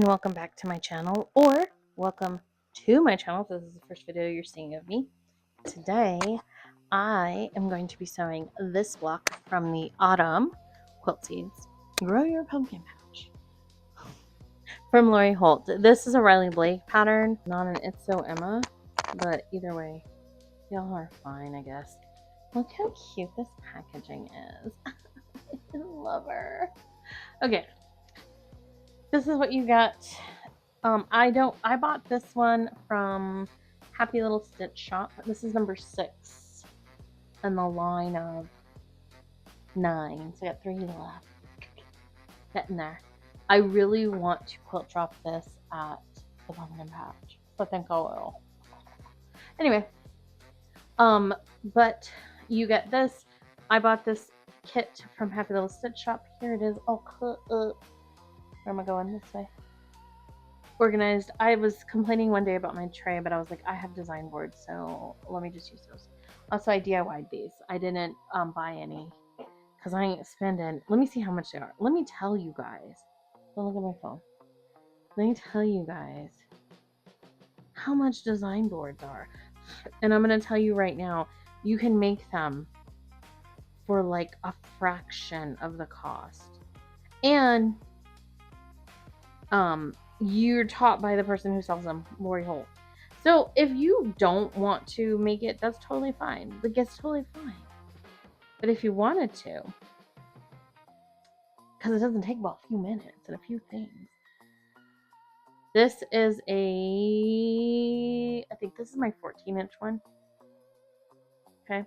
and welcome back to my channel, or welcome to my channel if this is the first video you're seeing of me. Today I am going to be sewing this block from the Autumn Quilt Seeds Grow Your Pumpkin Patch from Lori Holt. This is a Riley Blake pattern, not an It's So Emma, but either way, y'all are fine, I guess. Look how cute this packaging is. I love her. Okay, this is what you got. I bought this one from Happy Little Stitch Shop. This is number 6 in the line of 9. So I got 3 left. Getting there. I really want to quilt drop this at the pumpkin patch. So I think I will. Anyway. But you get this. I bought this kit from Happy Little Stitch Shop. Here it is. All cut up. Where am I going? This way. Organized. I was complaining one day about my tray, but I was like, I have design boards, so let me just use those. Also, I DIY'd these. I didn't buy any because I ain't spending. Let me see how much they are. Let me tell you guys. Don't look at my phone. Let me tell you guys how much design boards are. And I'm going to tell you right now, you can make them for like a fraction of the cost. And you're taught by the person who sells them, Lori Holt. So if you don't want to make it, that's totally fine. Like, it's totally fine. But if you wanted to, because it doesn't take about a few minutes and a few things. This is I think this is my 14-inch one. Okay.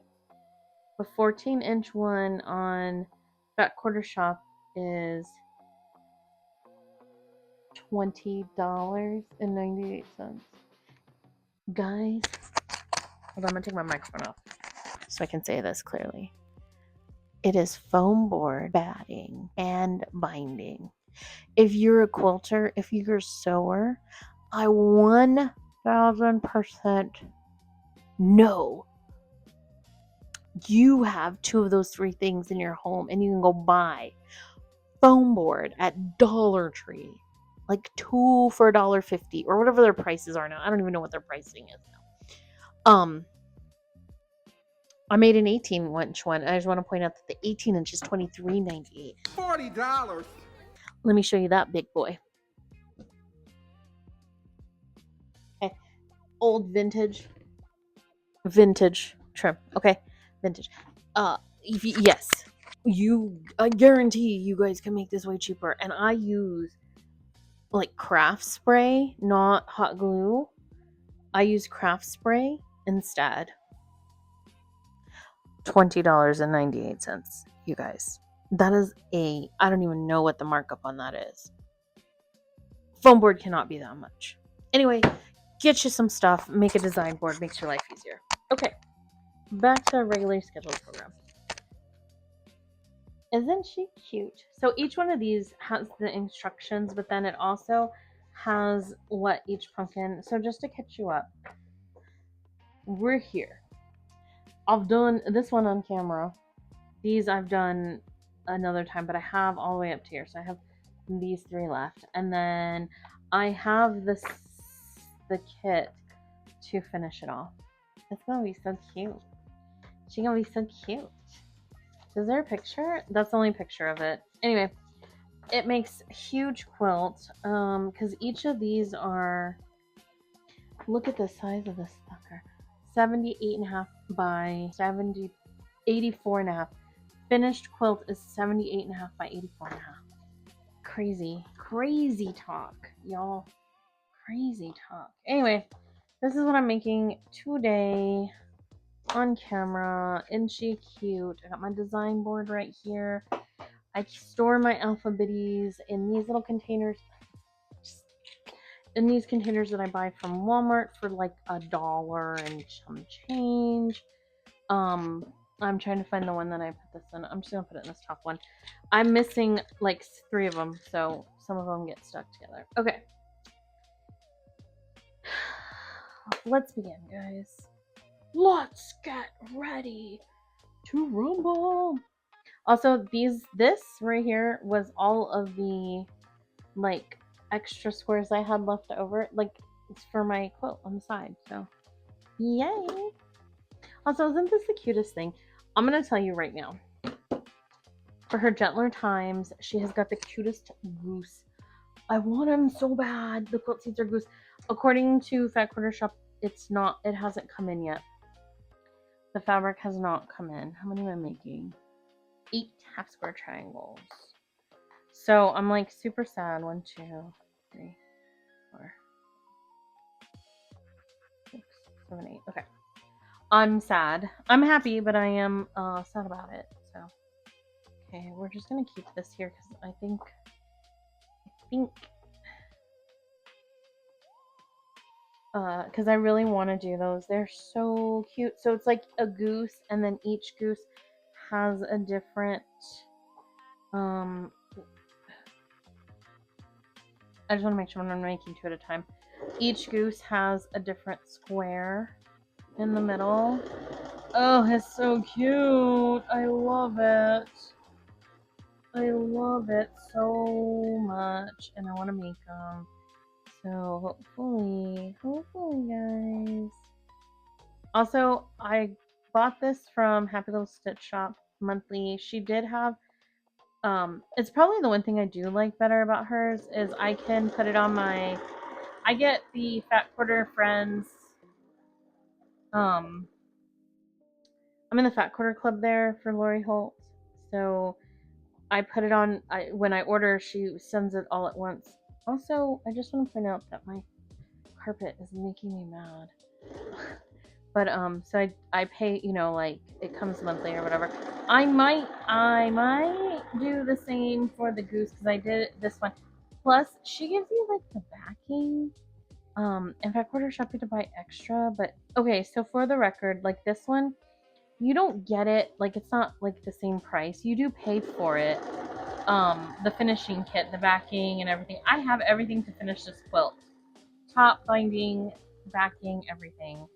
The 14-inch one on Fat Quarter Shop is $20.98. Guys, hold on, I'm gonna take my microphone off so I can say this clearly. It is foam board, batting, and binding. If you're a quilter, if you're a sewer, I 1000% know you have 2 of those 3 things in your home, and you can go buy foam board at Dollar Tree, like 2 for $1.50 or whatever their prices are now. I don't even know what their pricing is now. I made an 18-inch one. I just want to point out that the 18-inch is $23.98. $40. Let me show you that big boy. Okay, old vintage trim. Okay, vintage. Yes, I guarantee you guys can make this way cheaper. And I use like craft spray, not hot glue. I use craft spray instead. $20.98, you guys. That is I don't even know what the markup on that is. Foam board cannot be that much. Anyway, get you some stuff, make a design board, makes your life easier. Okay, back to our regularly scheduled program. Isn't she cute? So each one of these has the instructions, but then it also has what each pumpkin. So just to catch you up, we're here. I've done this one on camera. These I've done another time, but I have all the way up to here. So I have these 3 left. And then I have the kit to finish it off. It's going to be so cute. She's going to be so cute. Is there a picture? That's the only picture of it. Anyway, it makes a huge quilt. Because each of these are... Look at the size of this sucker. 78.5 by 84.5. Finished quilt is 78.5 by 84.5. Crazy talk, y'all. Crazy talk. Anyway, this is what I'm making today on camera. Isn't she cute? I got my design board right here. I store my alphabetties in these little containers. In these containers that I buy from Walmart for like $1 and some change. I'm trying to find the one that I put this in. I'm just gonna put it in this top one. I'm missing like 3 of them, so some of them get stuck together. Okay. Let's begin, guys. Let's get ready to rumble. Also, this right here was all of the like extra squares I had left over. Like, it's for my quilt on the side. So, yay. Also, isn't this the cutest thing? I'm going to tell you right now. For her gentler times, she has got the cutest goose. I want him so bad. The quilt seeds are goose. According to Fat Quarter Shop, it's not. It hasn't come in yet. The fabric has not come in. How many am I making? 8 half square triangles. So I'm like super sad. 1, 2, 3, 4, 6, 7, 8. Okay. I'm sad. I'm happy, but I am sad about it. So, okay, we're just gonna keep this here because I think because I really want to do those. They're so cute. So it's like a goose, and then each goose has a different. I just want to make sure I'm making 2 at a time. Each goose has a different square in the middle. Oh, it's so cute. I love it. I love it so much, and I want to make them. So hopefully, guys. Also, I bought this from Happy Little Stitch Shop monthly. She did have, it's probably the one thing I do like better about hers is I can put it on my, I get the Fat Quarter Friends, I'm in the Fat Quarter Club there for Lori Holt. So I put it on, when I order, she sends it all at once. Also, I just want to point out that my carpet is making me mad. But so I pay, you know, like it comes monthly or whatever. I might do the same for the goose because I did this one. Plus, she gives you like the backing. In fact, Quarter Shop you to buy extra, but okay. So for the record, like this one, you don't get it. Like it's not like the same price. You do pay for it. The finishing kit, the backing, and everything. I have everything to finish this quilt. Top, binding, backing, everything.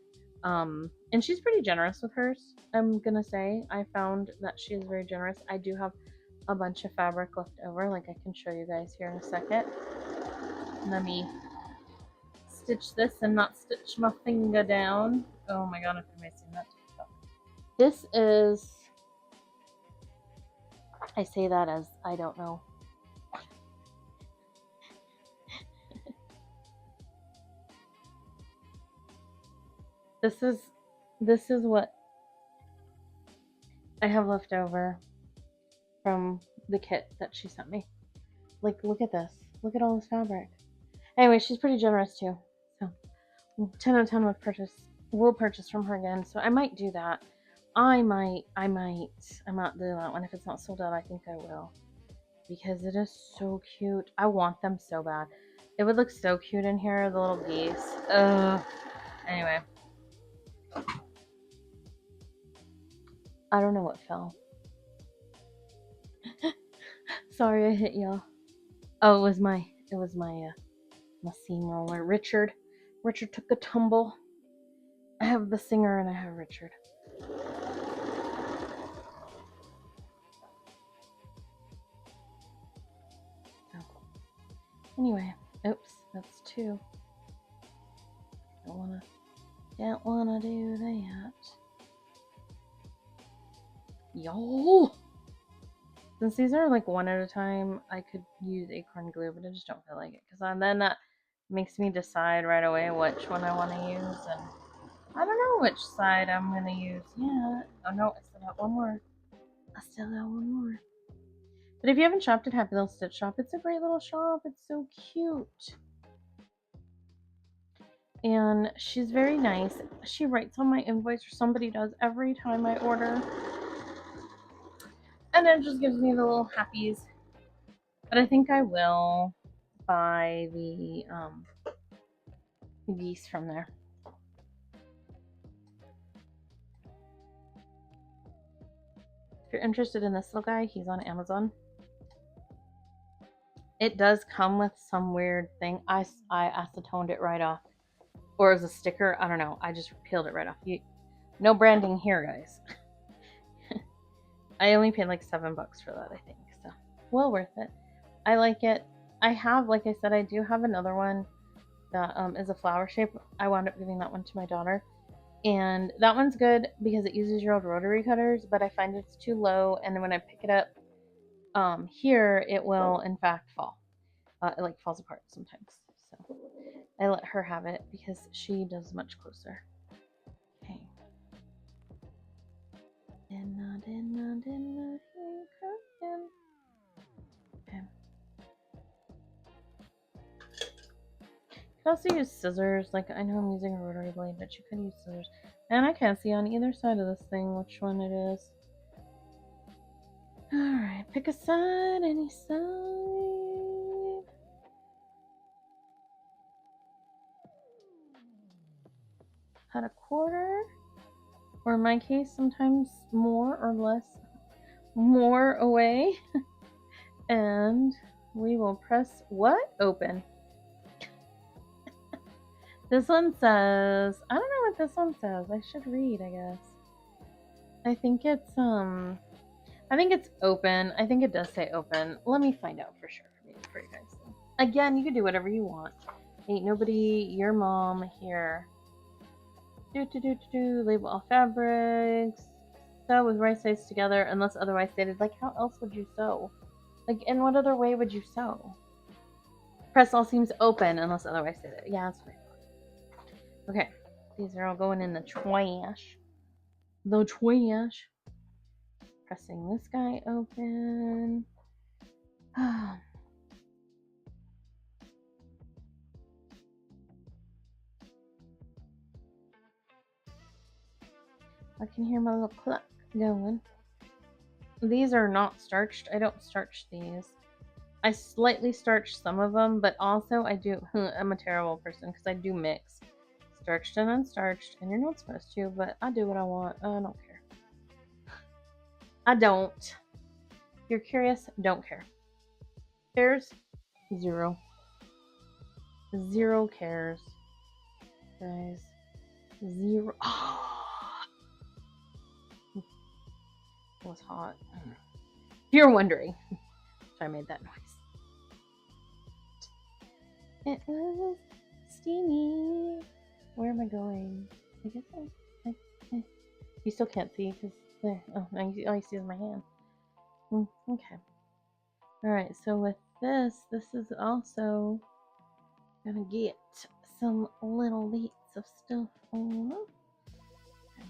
And she's pretty generous with hers, I'm gonna say. I found that she is very generous. I do have a bunch of fabric left over, like I can show you guys here in a second. Let me stitch this and not stitch my finger down. Oh my god, if anybody's seen that TikTok. This is, I say that as I don't know. This is what I have left over from the kit that she sent me. Like, look at this. Look at all this fabric. Anyway, she's pretty generous too. So 10 out of 10 will purchase from her again. So I might do that. I might do that one. If it's not sold out, I think I will. Because it is so cute. I want them so bad. It would look so cute in here, the little geese. Ugh. Anyway. I don't know what fell. Sorry I hit y'all. Oh, it was my my seam roller. Richard took a tumble. I have the singer and I have Richard. Anyway, oops, that's 2. Don't wanna do that. Yo! Since these are like 1 at a time, I could use acorn glue, but I just don't feel like it. Because then that makes me decide right away which one I want to use. And I don't know which side I'm going to use yet. Oh no, I still got one more. But if you haven't shopped at Happy Little Stitch Shop, it's a great little shop. It's so cute. And she's very nice. She writes on my invoice, or somebody does, every time I order. And it just gives me the little happies. But I think I will buy the geese from there. If you're interested in this little guy, he's on Amazon. It does come with some weird thing. I acetoned it right off. Or as a sticker, I don't know. I just peeled it right off. No branding here, guys. I only paid like $7 for that, I think. So, well worth it. I like it. I have, like I said, I do have another one that is a flower shape. I wound up giving that one to my daughter. And that one's good because it uses your old rotary cutters, but I find it's too low, and then when I pick it up here, it will in fact fall. It like falls apart sometimes. So I let her have it because she does much closer. Okay. Okay. You could also use scissors. Like, I know I'm using a rotary blade, but you could use scissors. And I can't see on either side of this thing which one it is. Alright, pick a side, any side. Cut a quarter. Or in my case, sometimes more or less. More away. And we will press what? Open. This one says, I don't know what this one says. I should read, I guess. I think it's open. I think it does say open. Let me find out for sure for you guys. Again, you can do whatever you want. Ain't nobody your mom here. Label all fabrics. Sew with right sides together unless otherwise stated. Like, how else would you sew? Like, in what other way would you sew? Press all seams open unless otherwise stated. Yeah, that's right. Okay, these are all going in the trash. The trash. Pressing this guy open. I can hear my little clock going. These are not starched. I don't starch these. I slightly starch some of them, but also I do. I'm a terrible person because I do mix starched and unstarched, and you're not supposed to, but I do what I want. I don't care. I don't. You're curious? Don't care. Cares? Zero. Zero cares. Guys. Zero. It was hot. If you're wondering, I made that noise. It was steamy. Where am I going? I guess you still can't see because there. Oh, all you see is my hand. Okay. Alright, so with this is also gonna get some little bits of stuff on. Okay.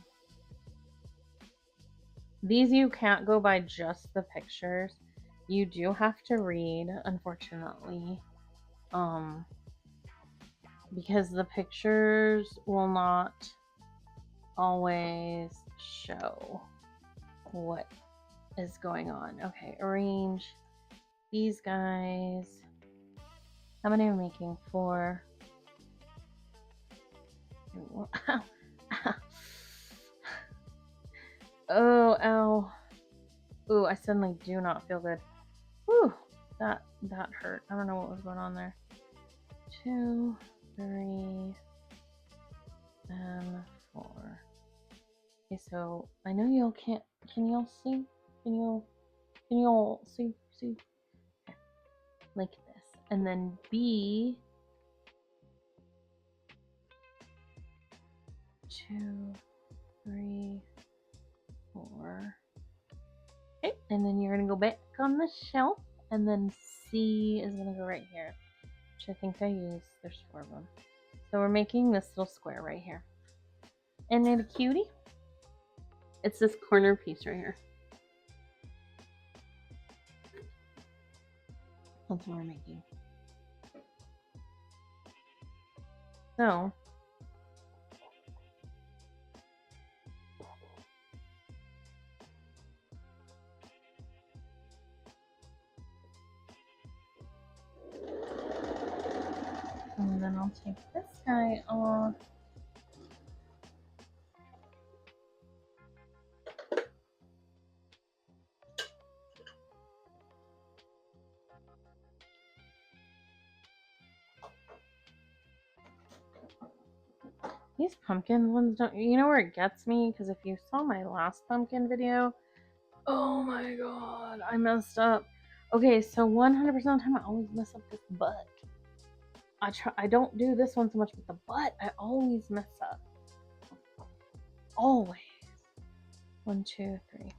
These you can't go by just the pictures. You do have to read, unfortunately. Because the pictures will not always show what is going on. Okay, arrange these guys. How many am I making? 4. Oh, ow. Ooh, I suddenly do not feel good. Whew, that hurt. I don't know what was going on there. 2, 3, and 4. Okay, so I know y'all can't. Can y'all see? Can y'all see? See? Okay. Like this, and then B. 2, 3, 4. Okay, and then you're gonna go back on the shelf, and then C is gonna go right here, which I think I used. There's 4 of them. So we're making this little square right here. Isn't it a cutie? It's this corner piece right here. That's what we're making. So and then I'll take this guy off. These pumpkin ones don't, you know where it gets me? Because if you saw my last pumpkin video, oh my god, I messed up. Okay, so 100% of the time I always mess up this butt. I don't do this one so much, but the butt I always mess up. Always. 1, 2, 3.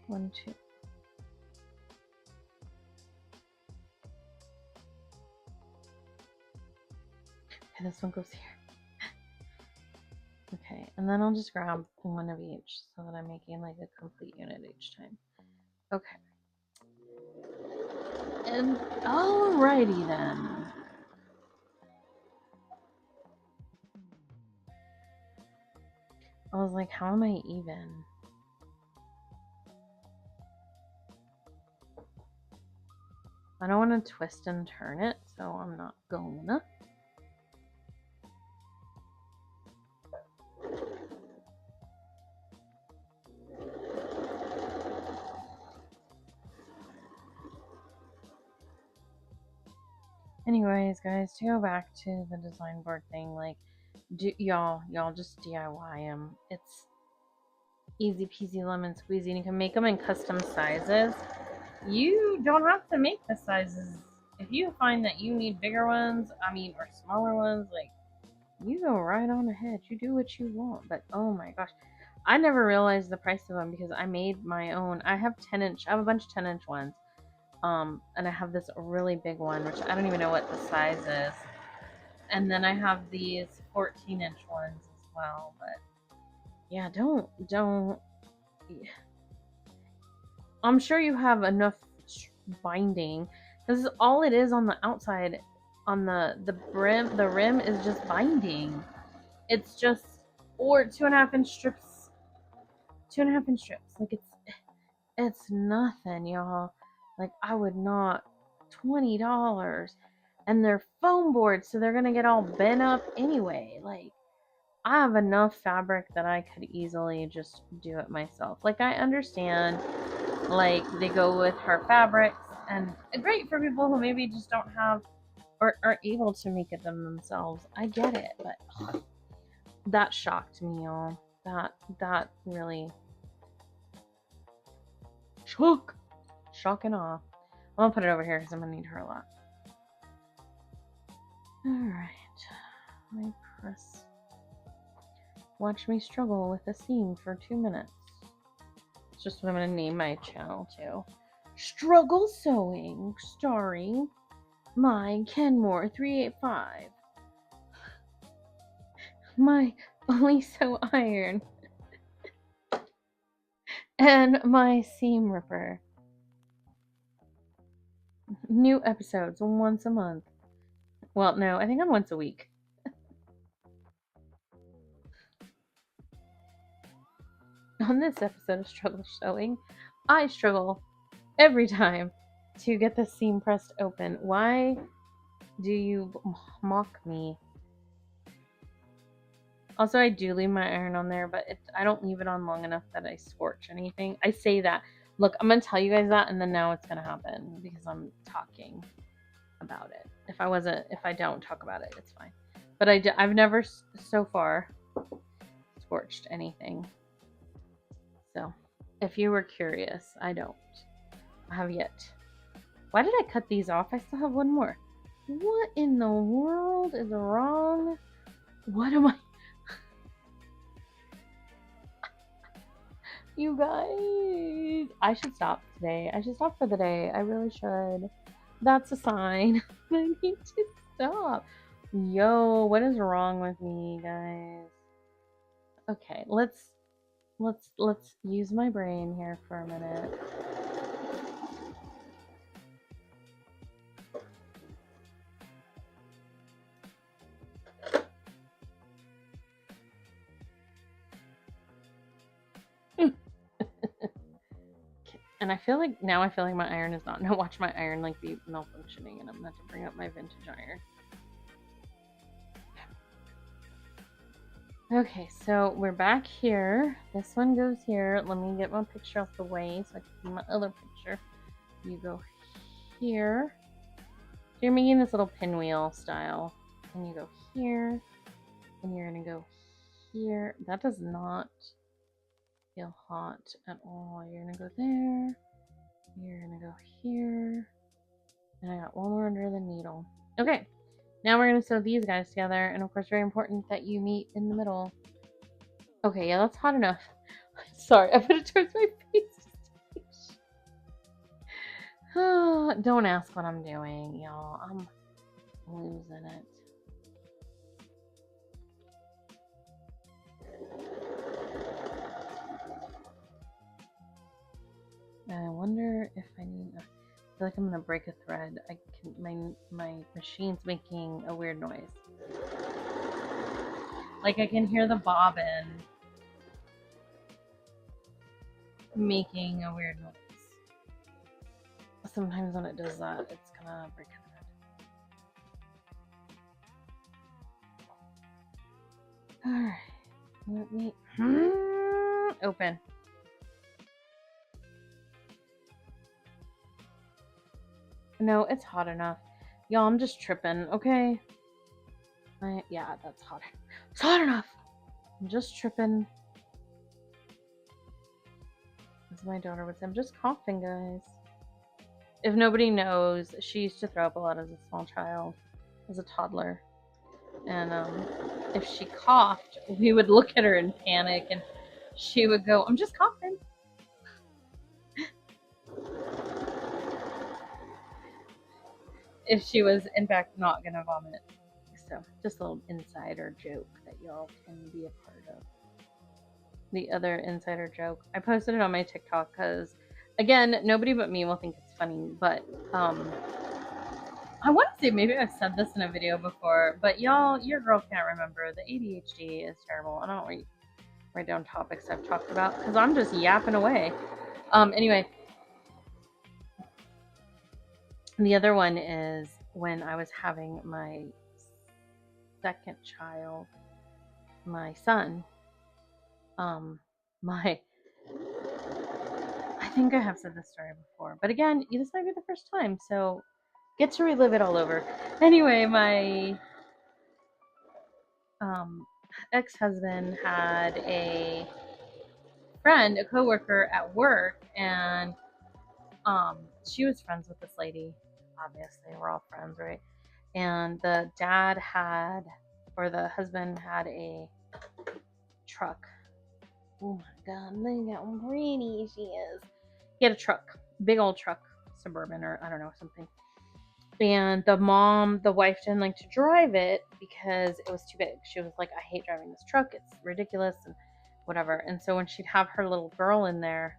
1, 2. Okay, this one goes here. Okay, and then I'll just grab one of each so that I'm making like a complete unit each time. Okay. And alrighty then. I was like, how am I even? I don't want to twist and turn it, so I'm not gonna. Anyways, guys, to go back to the design board thing, like, y'all just DIY them. It's easy peasy lemon squeezy, and you can make them in custom sizes. You don't have to make the sizes. If you find that you need bigger ones, or smaller ones, like, you go right on ahead. You do what you want. But oh my gosh, I never realized the price of them because I made my own. I have 10-inch. I have a bunch of 10-inch ones. And I have this really big one, which I don't even know what the size is. And then I have these 14-inch ones as well. But yeah, don't. I'm sure you have enough binding. This is all it is on the outside. On the rim is just binding. It's just, or 2.5-inch strips. 2.5-inch strips. Like, it's nothing, y'all. Like, I would not. $20, and they're foam boards, so they're gonna get all bent up anyway. Like, I have enough fabric that I could easily just do it myself. Like, I understand, like, they go with her fabrics, and great for people who maybe just don't have or aren't able to make it themselves. I get it, but that shocked me, y'all. That really shock and awe. I'm gonna put it over here because I'm gonna need her a lot. Alright, let me press. Watch me struggle with a seam for 2 minutes. It's just what I'm gonna name my channel to. Struggle Sewing, starring my Kenmore 385. My Only Sew Iron. And my Seam Ripper. New episodes once a month. Well, no, I think I'm once a week. On this episode of Struggle Sewing, I struggle every time to get the seam pressed open. Why do you mock me? Also, I do leave my iron on there, but I don't leave it on long enough that I scorch anything. I say that. Look, I'm going to tell you guys that, and then now it's going to happen because I'm talking about it. If I don't talk about it, it's fine. But I've never so far scorched anything. So, if you were curious, I don't. I have yet. Why did I cut these off? I still have one more. What in the world is wrong? What am I? You guys, I should stop today. I should stop for the day. I really should. That's a sign. I need to stop. Yo, what is wrong with me, guys? Okay, let's use my brain here for a minute. And I feel like my iron is not. Now watch my iron like be malfunctioning, and I'm gonna have to bring up my vintage iron. Okay, so we're back here. This one goes here. Let me get my picture off the way so I can see my other picture. You go here. So you're making this little pinwheel style. And you go here. And you're gonna go here. That does not feel hot at all. You're gonna go there. You're gonna go here. And I got one more under the needle. Okay, now we're gonna sew these guys together, and of course, very important that you meet in the middle. Okay, yeah, that's hot enough. Sorry, I put it towards my face. Don't ask what I'm doing, y'all. I'm losing it. I wonder if I need. I feel like I'm gonna break a thread. I can. My machine's making a weird noise. Like I can hear the bobbin making a weird noise. Sometimes when it does that, it's gonna break a thread. Alright. Let me open. No, it's hot enough. Y'all, I'm just tripping, okay? Yeah, that's hot. It's hot enough. I'm just tripping. As my daughter would say, I'm just coughing, guys. If nobody knows, she used to throw up a lot as a small child, as a toddler. And if she coughed, we would look at her in panic, and she would go, I'm just coughing. If she was, in fact, not going to vomit. So, just a little insider joke that y'all can be a part of. The other insider joke, I posted it on my TikTok because, again, nobody but me will think it's funny, but I want to say maybe I've said this in a video before, but y'all, your girl can't remember. The ADHD is terrible. I don't write down topics I've talked about because I'm just yapping away. Anyway, the other one is when I was having my second child, my son. I think I have said this story before, but again, this might be the first time, so get to relive it all over. Anyway, my ex-husband had a friend, a coworker at work, and she was friends with this lady. Obviously, we're all friends, right? And the dad had, or the husband had a truck. Oh my god, look at how pretty she is. He had a truck, big old truck, Suburban, or I don't know, something. And the wife didn't like to drive it because it was too big. She was like, I hate driving this truck. It's ridiculous and whatever. And so when she'd have her little girl in there,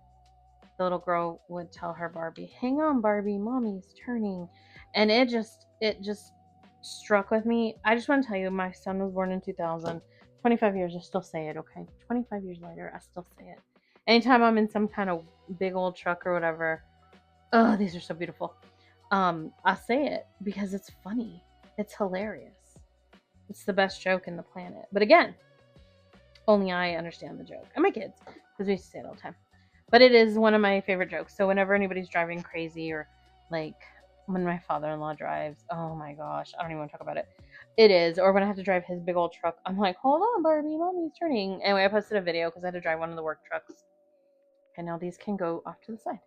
the little girl would tell her Barbie, hang on, Barbie, mommy's turning. And it just struck with me. I just want to tell you, my son was born in 2000. 25 years, I still say it, okay? 25 years later, I still say it. Anytime I'm in some kind of big old truck or whatever, oh, these are so beautiful. I say it because it's funny. It's hilarious. It's the best joke in the planet. But again, only I understand the joke. And my kids, because we used to say it all the time. But it is one of my favorite jokes. So whenever anybody's driving crazy, or like when my father-in-law drives, oh my gosh, I don't even want to talk about it. It is. Or when I have to drive his big old truck, I'm like, hold on, Barbie, mommy's turning. Anyway, I posted a video because I had to drive one of the work trucks. And now these can go off to the side.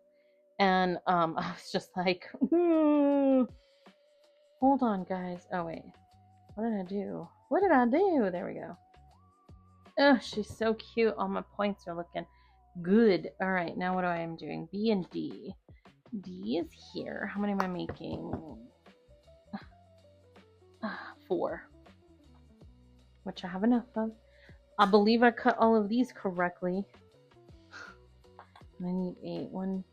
And I was just like, hold on, guys. Oh, wait. What did I do? What did I do? There we go. Oh, she's so cute. All my points are looking good. All right, now what I am doing? B and D. D is here. How many am I making? 4. Which I have enough of. I believe I cut all of these correctly. And I need 8. 1,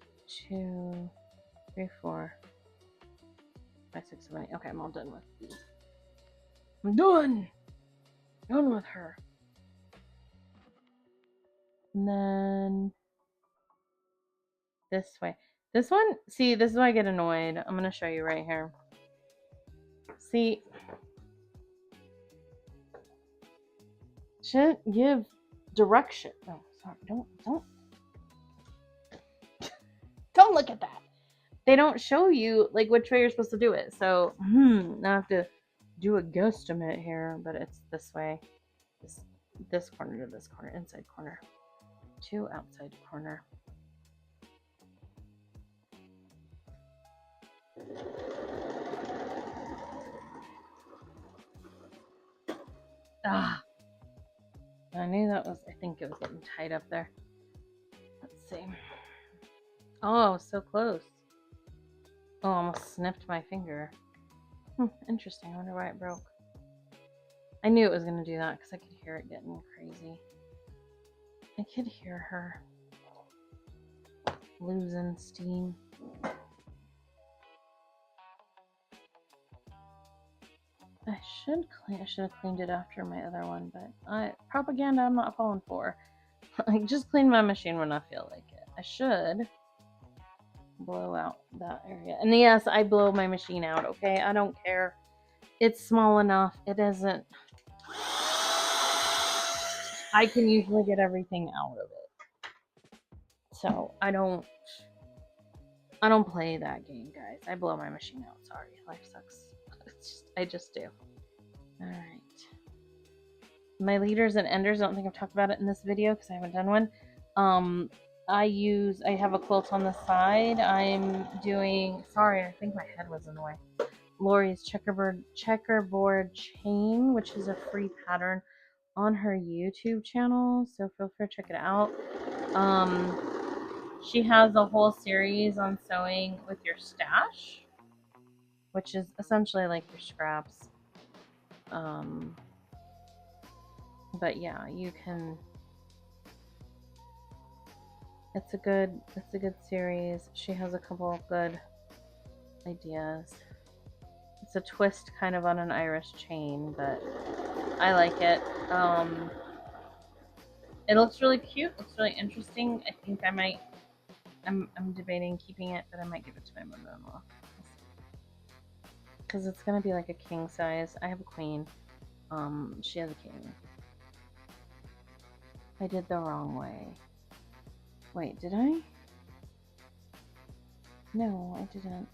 2, 3, 4, 5, 6, 7, 8. Okay, I'm all done with these. I'm done! Done with her. And then this way. This one, see, this is why I get annoyed. I'm going to show you right here. See, shouldn't give direction. Oh, sorry. Don't look at that. They don't show you like which way you're supposed to do it. So, now I have to do a guesstimate here, but it's this way. This corner to this corner, inside corner to outside corner. Ah, I knew that was, I think it was getting tight up there. Let's see. Oh, so close. Oh, almost snipped my finger. Interesting. I wonder why it broke. I knew it was going to do that because I could hear it getting crazy. I could hear her losing steam. I should have cleaned it after my other one, but propaganda I'm not falling for. I just clean my machine when I feel like it. I should blow out that area. And yes, I blow my machine out, okay? I don't care. It's small enough. It isn't. I can usually get everything out of it. So I don't play that game, guys. I blow my machine out. Sorry. Life sucks. I just do. Alright. My leaders and enders, I don't think I've talked about it in this video because I haven't done one. I have a quilt on the side. I'm doing, sorry, I think my head was in the way. Lori's checkerboard chain, which is a free pattern on her YouTube channel, so feel free to check it out. She has a whole series on sewing with your stash, which is essentially like your scraps. But yeah, you can. It's a good series. She has a couple of good ideas. It's a twist kind of on an Irish chain, but I like it. It looks really cute. Looks really interesting. I think I might. I'm debating keeping it, but I might give it to my mother-in-law because it's gonna be like a king size. I have a queen. She has a king. I did the wrong way. Wait, did I? No, I didn't.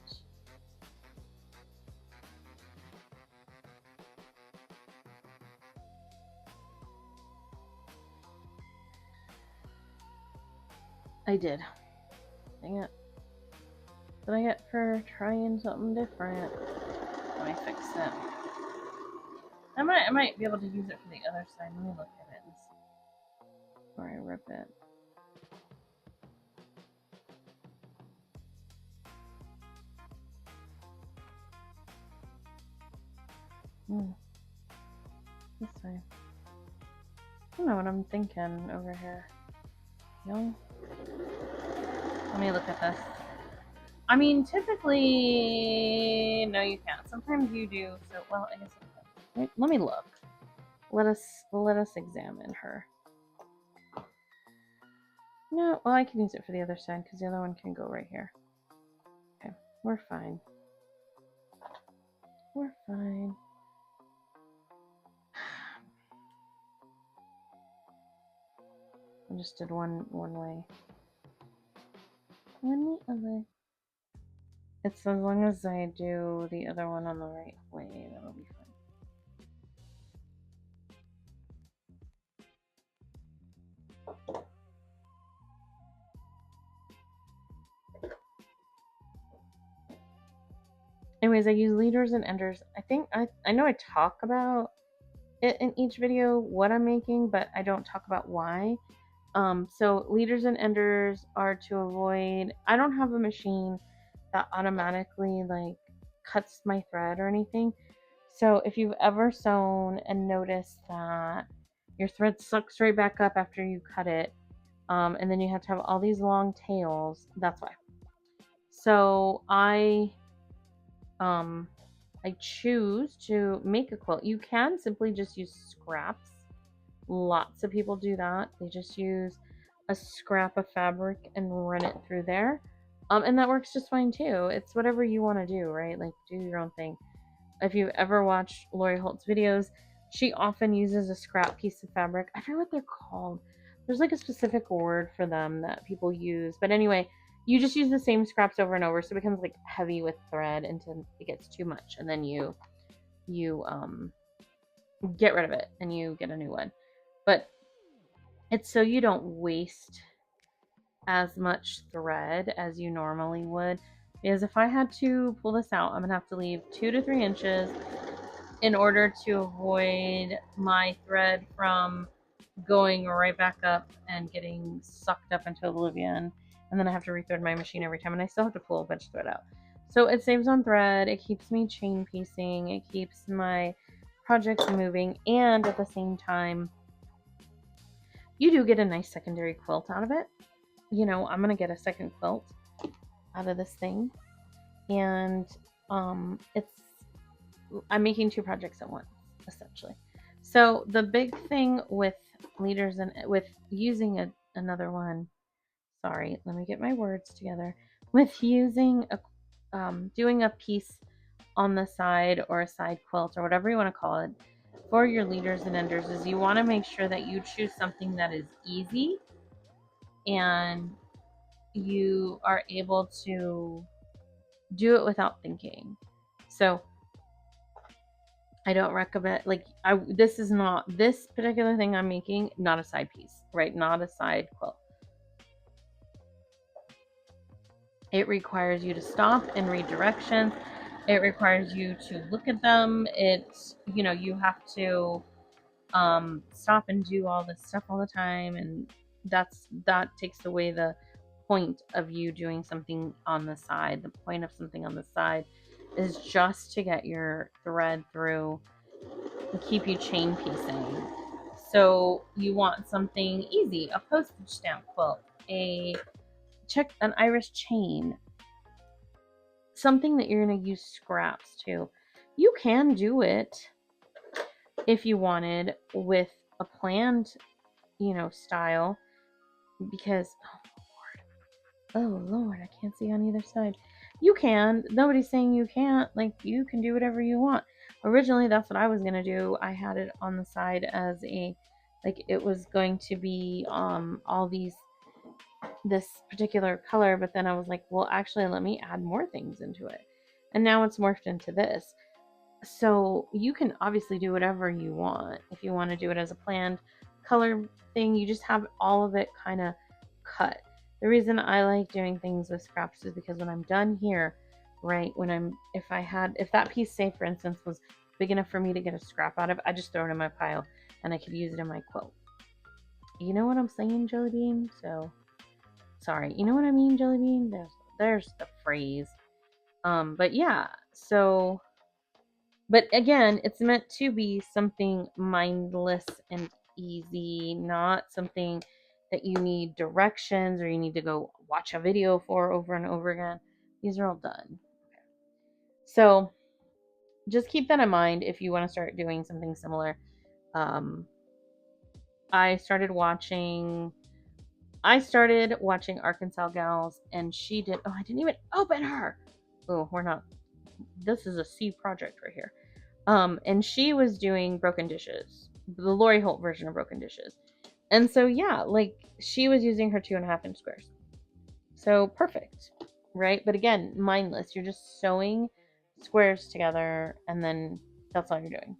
I did. Dang it. What did I get for trying something different? Let me fix it. I might be able to use it for the other side. Let me look at it before I rip it. This way. I don't know what I'm thinking over here. No? Let me look at this. I mean, typically, no, you can't. Sometimes you do. So, well, I guess. Let me look. Let us examine her. No, well, I can use it for the other side because the other one can go right here. Okay, we're fine. We're fine. I just did one way. One other. It's as long as I do the other one on the right way, that'll be fine. Anyways, I use leaders and enders. I think I know I talk about it in each video what I'm making, but I don't talk about why. So leaders and enders are to avoid. I don't have a machine that automatically like cuts my thread or anything. So if you've ever sewn and noticed that your thread sucks right back up after you cut it, and then you have to have all these long tails, that's why. So I choose to make a quilt. You can simply just use scraps. Lots of people do that. They just use a scrap of fabric and run it through there. And that works just fine too. It's whatever you want to do, right? Like, do your own thing. If you've ever watched Lori Holt's videos, she often uses a scrap piece of fabric. I forget what they're called. There's like a specific word for them that people use. But anyway, you just use the same scraps over and over, so it becomes like heavy with thread until it gets too much, and then you get rid of it and you get a new one. But it's so you don't waste as much thread as you normally would. because if I had to pull this out, I'm gonna have to leave 2 to 3 inches in order to avoid my thread from going right back up and getting sucked up into oblivion. And then I have to rethread my machine every time, and I still have to pull a bunch of thread out. So it saves on thread, it keeps me chain piecing, it keeps my projects moving, and at the same time, you do get a nice secondary quilt out of it. You know, I'm gonna get a second quilt out of this thing, and I'm making 2 projects at once, essentially. So the big thing with leaders and with using another one, sorry, let me get my words together. With using doing a piece on the side or a side quilt or whatever you want to call it for your leaders and enders is you want to make sure that you choose something that is easy and you are able to do it without thinking. So I don't recommend this is not this particular thing I'm making, not a side piece, right? Not a side quilt. It requires you to stop and read directions. It requires you to look at them. You have to stop and do all this stuff all the time, and that takes away the point of you doing something on the side. The point of something on the side is just to get your thread through and keep you chain piecing. So you want something easy, a postage stamp quilt, an Irish chain, something that you're going to use scraps to. You can do it if you wanted with a planned, style, because oh Lord, I can't see on either side. You can. Nobody's saying you can't. Like, you can do whatever you want. Originally, that's what I was going to do. I had it on the side as it was going to be this particular color, but then I was like, well, actually, let me add more things into it. And now it's morphed into this. So you can obviously do whatever you want. If you want to do it as a planned color thing, you just have all of it kind of cut. The reason I like doing things with scraps is because when I'm done here, right, if that piece, say for instance, was big enough for me to get a scrap out of, I just throw it in my pile and I could use it in my quilt. You know what I'm saying, Jelly Bean? So sorry, you know what I mean, Jelly Bean? There's the phrase. But yeah, so but again, it's meant to be something mindless and easy, not something that you need directions or you need to go watch a video for over and over again. These are all done. So just keep that in mind if you want to start doing something similar. I started watching Arkansas Gals, and she did. Oh, I didn't even open her. Oh, we're not. This is a C project right here. And she was doing Broken Dishes, the Lori Holt version of Broken Dishes. And so, yeah, like, she was using her 2.5-inch squares. So perfect, right? But again, mindless. You're just sewing squares together, and then that's all you're doing.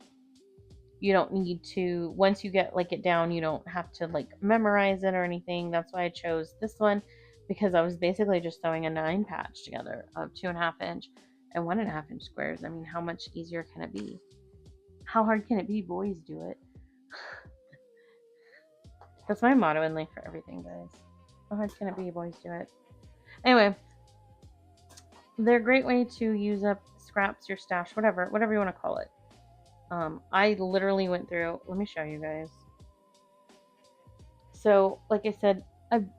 You don't need to, once you get it down, you don't have to memorize it or anything. That's why I chose this one, because I was basically just sewing a 9 patch together of 2.5-inch and 1.5-inch squares. I mean, how much easier can it be? How hard can it be? Boys do it. That's my motto in life for everything, guys. How hard can it be? Boys do it. Anyway, they're a great way to use up scraps, your stash, whatever you want to call it. I literally went through, let me show you guys. So, like I said, I've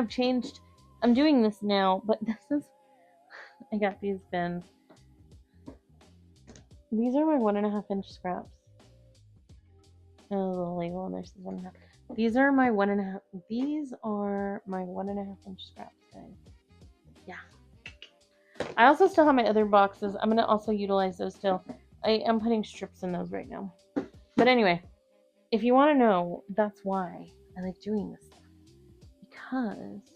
changed, I'm doing this now, but I got these bins. These are my 1.5-inch scraps. Oh, the little label on there says 1.5. These are my 1.5-inch scraps, guys. Yeah. I also still have my other boxes. I'm going to also utilize those still. I am putting strips in those right now. But anyway, if you want to know, that's why I like doing this stuff. Because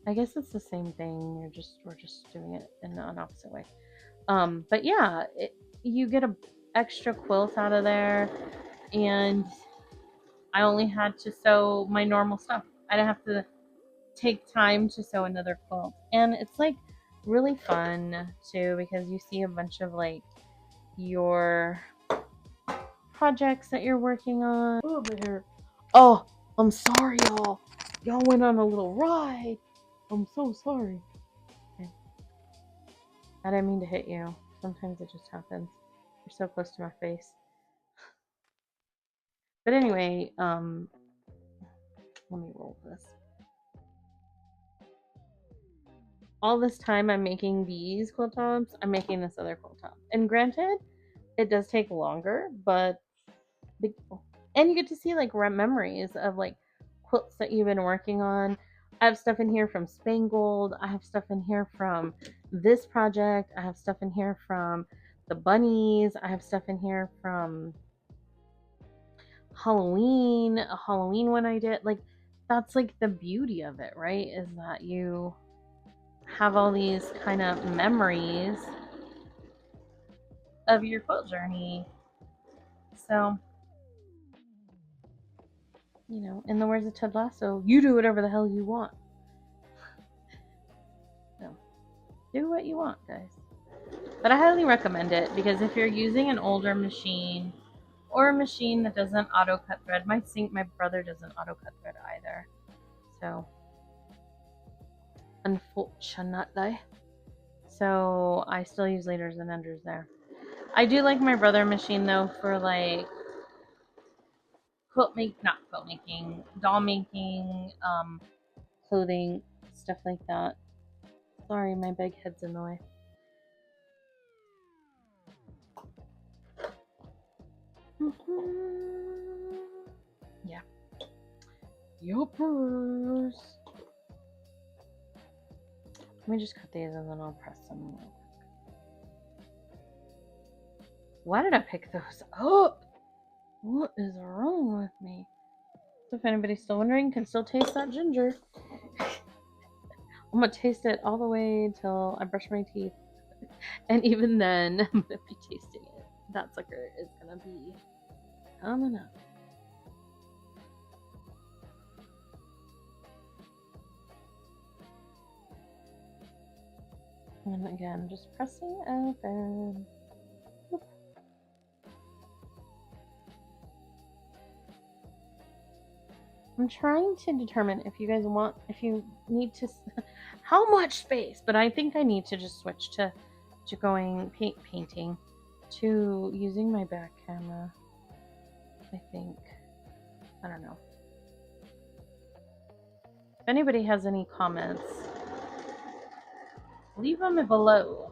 I guess it's the same thing. We're just doing it in an opposite way. But yeah, you get a extra quilt out of there, and I only had to sew my normal stuff. I didn't have to take time to sew another quilt. And it's like really fun too, because you see a bunch of like your projects that you're working on. Oh, my hair. Oh, I'm sorry, y'all. Y'all went on a little ride. I'm so sorry. Okay. I didn't mean to hit you. Sometimes it just happens. You're so close to my face. But anyway, let me roll this. All this time I'm making these quilt tops, I'm making this other quilt top. And granted, it does take longer, but and you get to see like memories of like quilts that you've been working on. I have stuff in here from Spangled. I have stuff in here from this project. I have stuff in here from the bunnies. I have stuff in here from Halloween, a Halloween one I did. Like, that's like the beauty of it, right? Is that you have all these kind of memories of your quilt journey. So, you know, in the words of Ted Lasso, you do whatever the hell you want. So, do what you want, guys. But I highly recommend it because if you're using an older machine or a machine that doesn't auto cut thread, my brother doesn't auto cut thread either. So, unfortunately. So, I still use leaders and enders there. I do like my brother machine though for like not quilt making, doll making, clothing, stuff like that. Sorry, my big head's in the way. Yeah. Yoppers. Let me just cut these and then I'll press them. Why did I pick those up? What is wrong with me? So if anybody's still wondering, you can still taste that ginger. I'm gonna taste it all the way till I brush my teeth. And even then, I'm gonna be tasting it. That sucker is gonna be coming up. And again, just pressing open. Oop. I'm trying to determine if you guys want, if you need to, how much space, but I think I need to just switch to going painting to using my back camera. I think. I don't know. If anybody has any comments, leave them below.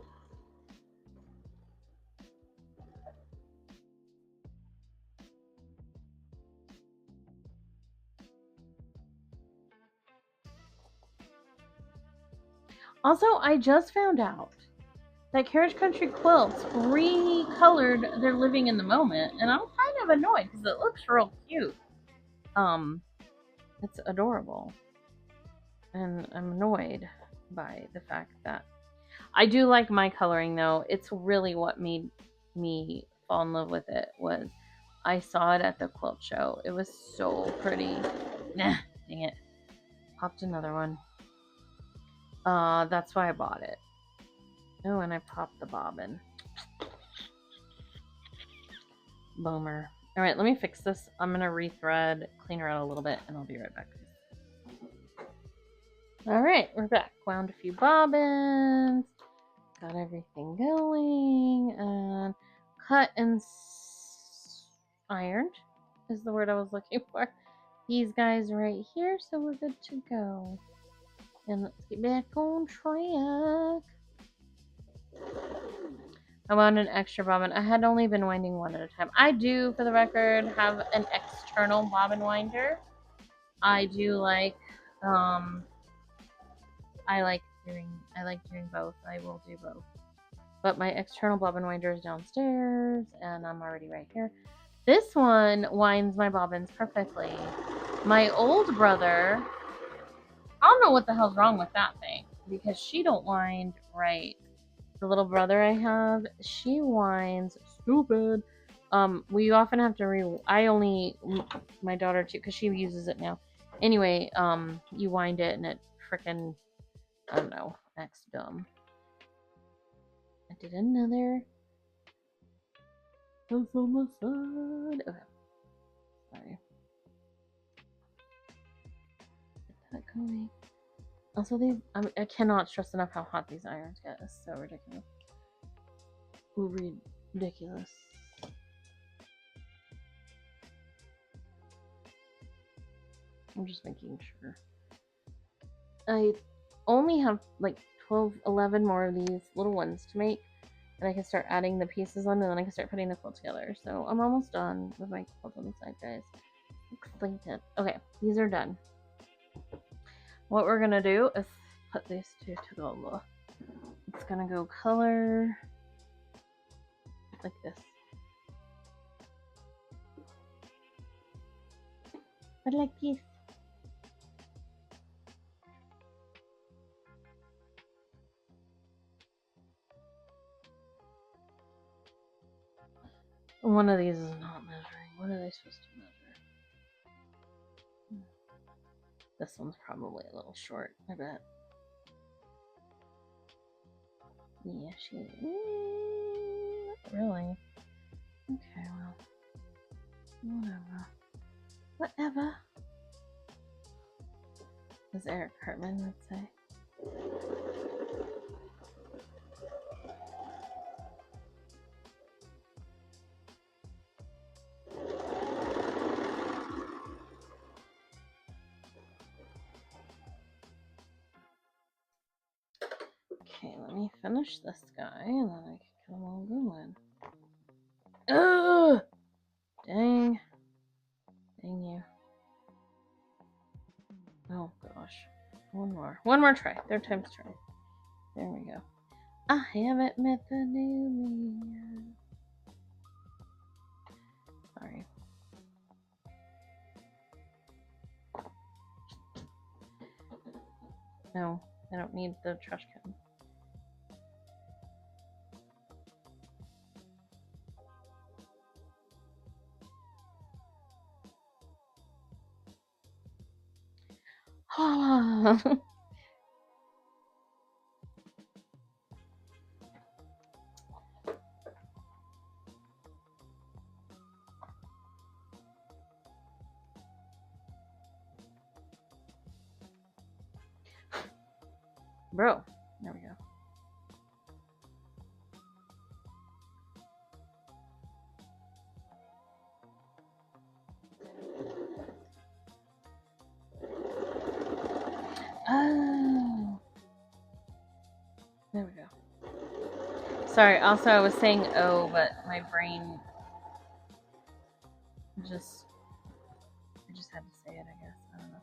Also, I just found out that Carriage Country Quilts recolored their Living in the Moment, and I'm kind of annoyed because it looks real cute. It's adorable, and I'm annoyed by the fact that I do like my coloring though. It's really what made me fall in love with it was I saw it at the quilt show. It was so pretty. Nah, dang it. Popped another one. That's why I bought it. Oh, and I popped the bobbin. Boomer. All right, let me fix this. I'm gonna rethread, clean her out a little bit, and I'll be right back. All right, we're back. Wound a few bobbins, got everything going, and cut and ironed is the word I was looking for. These guys right here, so we're good to go. And let's get back on track. I wound an extra bobbin. I had only been winding one at a time. I do, for the record, have an external bobbin winder. I do like, I like doing both. I will do both. But my external bobbin winder is downstairs, and I'm already right here. This one winds my bobbins perfectly. My old brother, I don't know what the hell's wrong with that thing, because she don't wind right. The little brother I have, she winds stupid. We often have to my daughter too, because she uses it now. Anyway, you wind it and it freaking, I don't know, X dumb. I did another. That's on the side. Okay. Sorry. Get that going. Also, these, I cannot stress enough how hot these irons get. It's so ridiculous. Ridiculous. I'm just making sure. I only have like 12, 11 more of these little ones to make, and I can start adding the pieces on, and then I can start putting the quilt together. So I'm almost done with my quilt on the side, guys. Excited. Okay, these are done. What we're gonna do is put these two together. It's gonna go color like this. But like this. One of these is not measuring. What are they supposed to measure? This one's probably a little short, I bet. Yeah, she is. Not really. Okay, well. Whatever. As Eric Cartman would say. Okay, let me finish this guy and then I can come on going. Ugh! Dang. Dang you. Oh gosh. One more try. Third time's charm. There we go. I haven't met the new me yet. Sorry. No, I don't need the trash can. Bro, there we go. Oh. There we go. Sorry, also I was saying oh, but my brain I just had to say it, I guess. I don't know.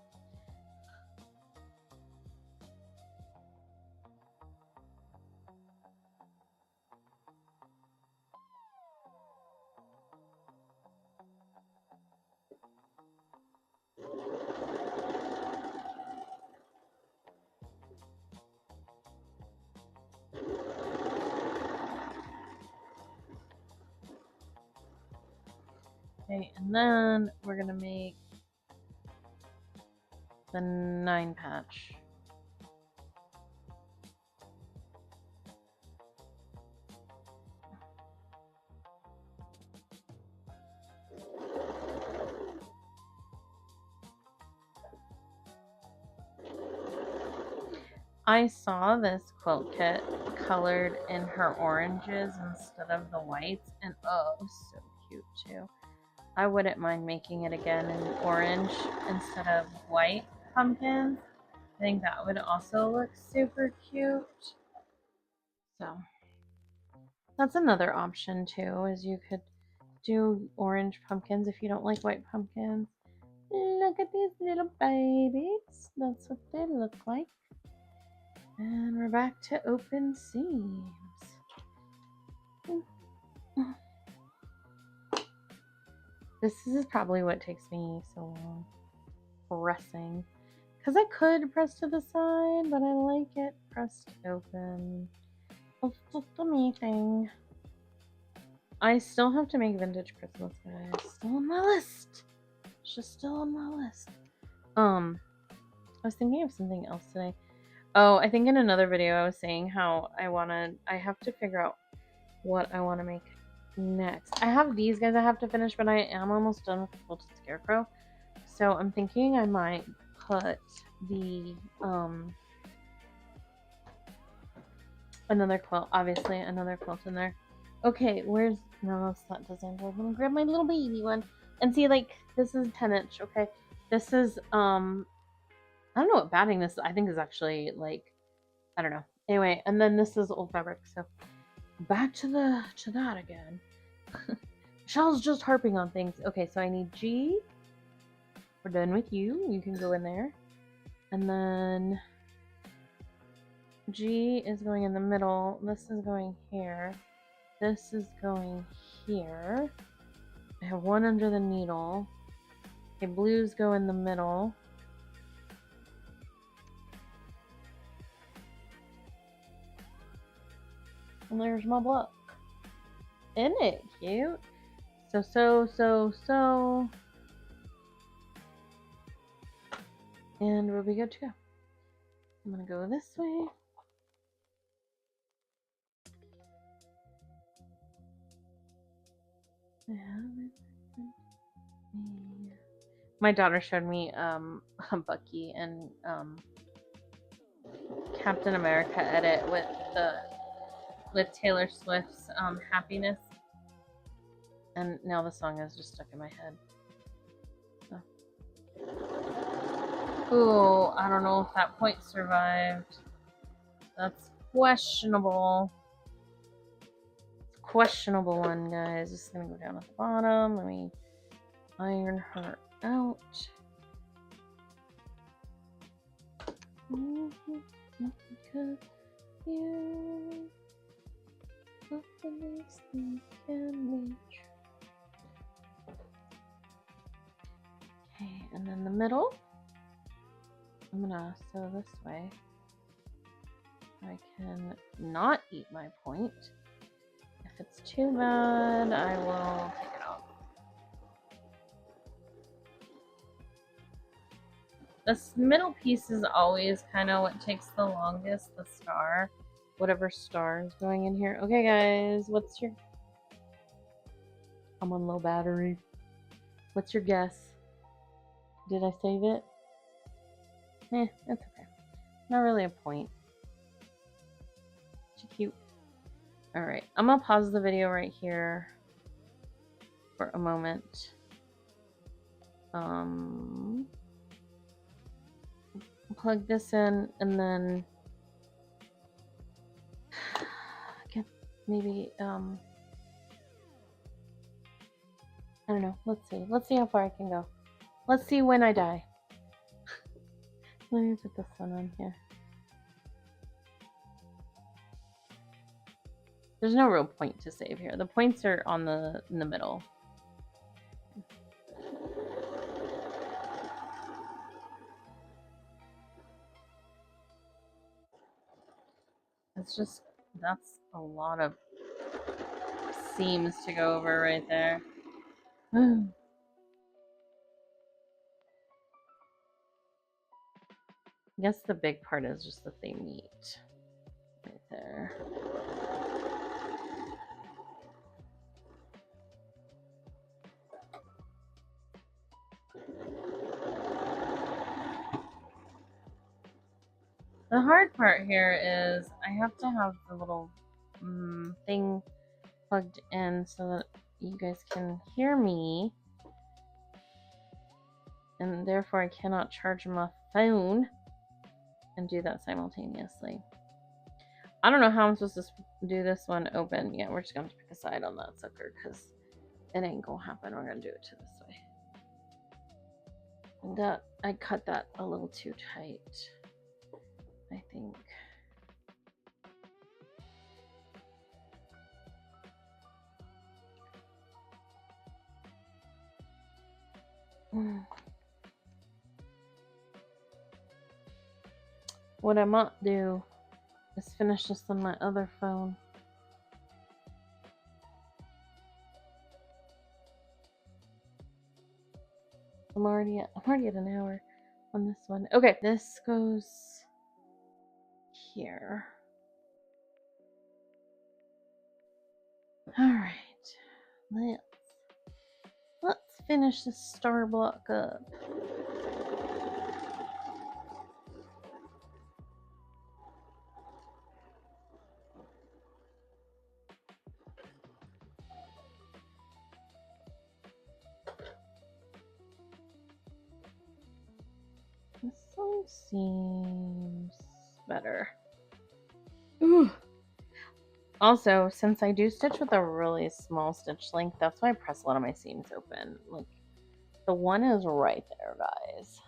Okay, and then we're gonna make the 9 patch. I saw this quilt kit colored in her oranges instead of the whites, and oh, it was so cute too. I wouldn't mind making it again in orange instead of white pumpkins. I think that would also look super cute. So that's another option too, is you could do orange pumpkins if you don't like white pumpkins. Look at these little babies. That's what they look like. And we're back to open seams. This is probably what takes me so long pressing. Because I could press to the side, but I like it pressed open. It's just a me thing. I still have to make vintage Christmas, guys. Still on my list. It's just still on my list. I was thinking of something else today. Oh, I think in another video I was saying how I have to figure out what I want to make next. I have these guys I have to finish, but I am almost done with the Quilted Scarecrow. So I'm thinking I might put the, another quilt, obviously, another quilt in there. Okay, where's, no, that's not designed. I'm gonna grab my little baby one. And see, like, this is 10-inch, okay? This is, I don't know what batting this, I think is actually, like, I don't know. Anyway, and then this is old fabric, so back to that again. Michelle's just harping on things. Okay, so I need G. We're done with you. You can go in there. And then G is going in the middle. This is going here. This is going here. I have one under the needle. Okay, blues go in the middle. And there's my block. Isn't it cute? So. And we'll be good to go. I'm gonna go this way. My daughter showed me Bucky and Captain America edit with Taylor Swift's Happiness, and now the song is just stuck in my head. Ooh, I don't know if that point survived. That's questionable. It's a questionable one, guys. Just gonna go down at the bottom. Let me iron her out. Because you are the least thing can reach. Okay, and then the middle. I'm gonna sew this way. I can not eat my point. If it's too bad, I will take it off. This middle piece is always kind of what takes the longest, the star. Whatever star is going in here. Okay, guys, what's your... I'm on low battery. What's your guess? Did I save it? That's okay. Not really a point. She's cute. Alright, I'm gonna pause the video right here for a moment. Plug this in and then get maybe I don't know. Let's see how far I can go. Let's see when I die. Let me put this one on here. There's no real point to save here. The points are on in the middle. It's just, that's a lot of seams to go over right there. I guess the big part is just that they meet right there. The hard part here is I have to have the little thing plugged in so that you guys can hear me, and therefore I cannot charge my phone and do that simultaneously. I don't know how I'm supposed to do this one open. Yeah, we're just going to pick a side on that sucker because it ain't gonna happen. We're gonna do it to this way. And that, I cut that a little too tight, I think. What I might do is finish this on my other phone. I'm already at an hour. on this one. Okay, this goes here. All right, let's finish this star block up. This one seems better. Ooh. Also, since I do stitch with a really small stitch length, that's why I press a lot of my seams open. Like, the one is right there, guys.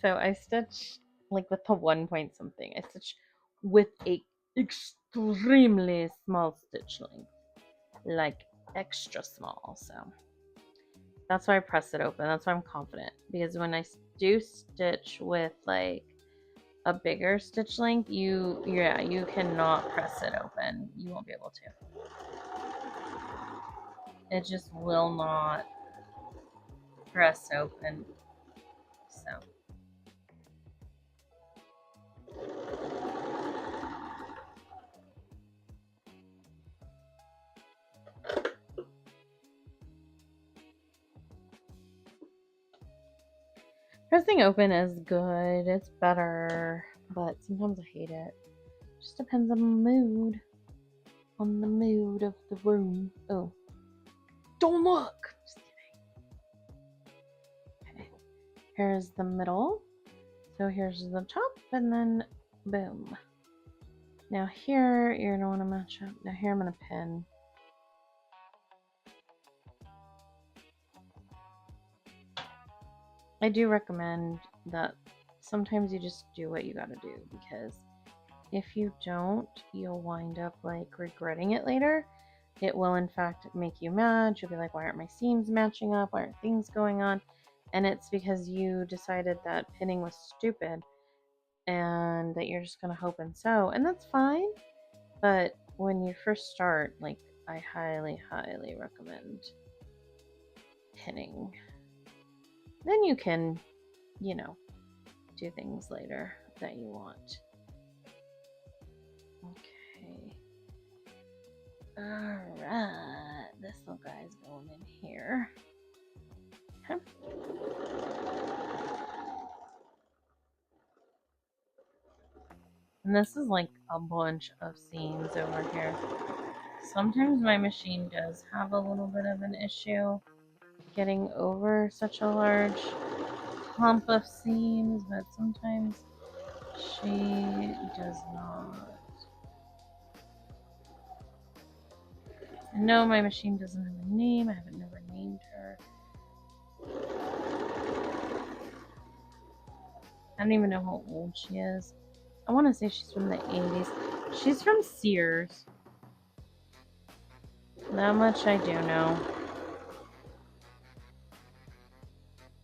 So I stitch like with the 1 point something. I stitch with a extremely small stitch length, like extra small. So that's why I press it open. That's why I'm confident, because when I do stitch with like a bigger stitch length, you cannot press it open. You won't be able to. It just will not press open. So pressing open is good. It's better, but sometimes I hate it. Just depends on the mood. On the mood of the room. Oh. Don't look! Just kidding. Okay. Here's the middle. So here's the top, and then boom. Now here, you're gonna want to match up. Now here I'm gonna pin. I do recommend that sometimes you just do what you gotta do, because if you don't, you'll wind up like regretting it later. It will in fact make you mad. You'll be like, why aren't my seams matching up? Why aren't things going on? And it's because you decided that pinning was stupid and that you're just gonna hope and sew, and that's fine. But when you first start, like, I highly, highly recommend pinning. Then you can, you know, do things later that you want. Okay. Alright. This little guy's going in here. Okay. And this is like a bunch of seams over here. Sometimes my machine does have a little bit of an issue getting over such a large clump of seams, but sometimes she does not. No, my machine doesn't have a name. I haven't never named her. I don't even know how old she is. I want to say she's from the 80s. She's from Sears. That much I do know.